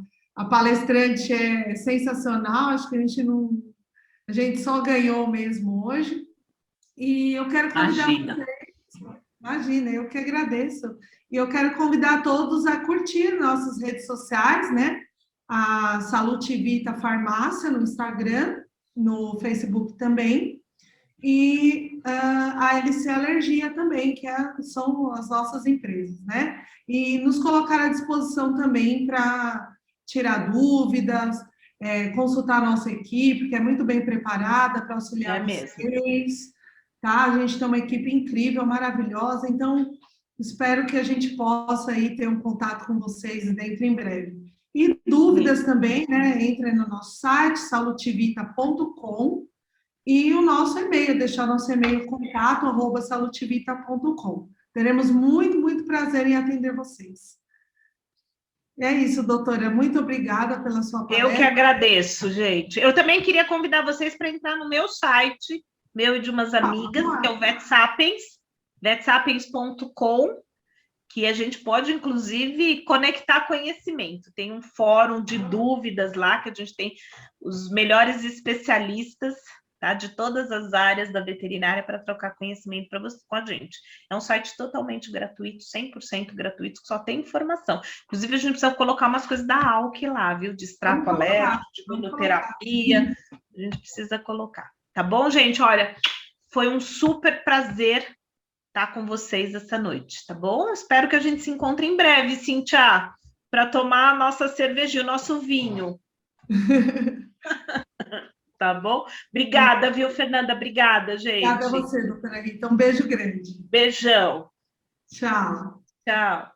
palestrante é sensacional. Acho que a gente só ganhou mesmo hoje. E eu quero convidar Imagina, eu que agradeço. E eu quero convidar todos a curtir nossas redes sociais, né? A Salute Vita Farmácia no Instagram, no Facebook também, e a LC Alergia também, que são as nossas empresas, né? E nos colocar à disposição também para tirar dúvidas, consultar a nossa equipe, que é muito bem preparada para auxiliar vocês, tá? A gente tem uma equipe incrível, maravilhosa, então espero que a gente possa aí ter um contato com vocês dentro em breve. E dúvidas também, né? Entrem no nosso site, salutivita.com, e o nosso e-mail, deixar nosso e-mail contato@salutivita.com. Teremos muito, muito prazer em atender vocês. É isso, doutora. Muito obrigada pela sua palestra. Eu que agradeço, gente. Eu também queria convidar vocês para entrar no meu site, meu e de umas amigas, que é o VetSapiens, vetsapiens.com, que a gente pode, inclusive, conectar conhecimento. Tem um fórum de dúvidas lá, que a gente tem os melhores especialistas, tá, de todas as áreas da veterinária para trocar conhecimento com a gente. É um site totalmente gratuito, 100% gratuito, que só tem informação. Inclusive, a gente precisa colocar umas coisas da ALK lá, viu? De extrato alérgico, de imunoterapia. A gente precisa colocar. Tá bom, gente? Olha, foi um super prazer estar com vocês essa noite, tá bom? Espero que a gente se encontre em breve, Cíntia, para tomar a nossa cervejinha, o nosso vinho. Tá bom? Obrigada, viu, Fernanda? Obrigada, gente. Obrigada a você, doutora Rita. Um beijo grande. Beijão. Tchau. Tchau.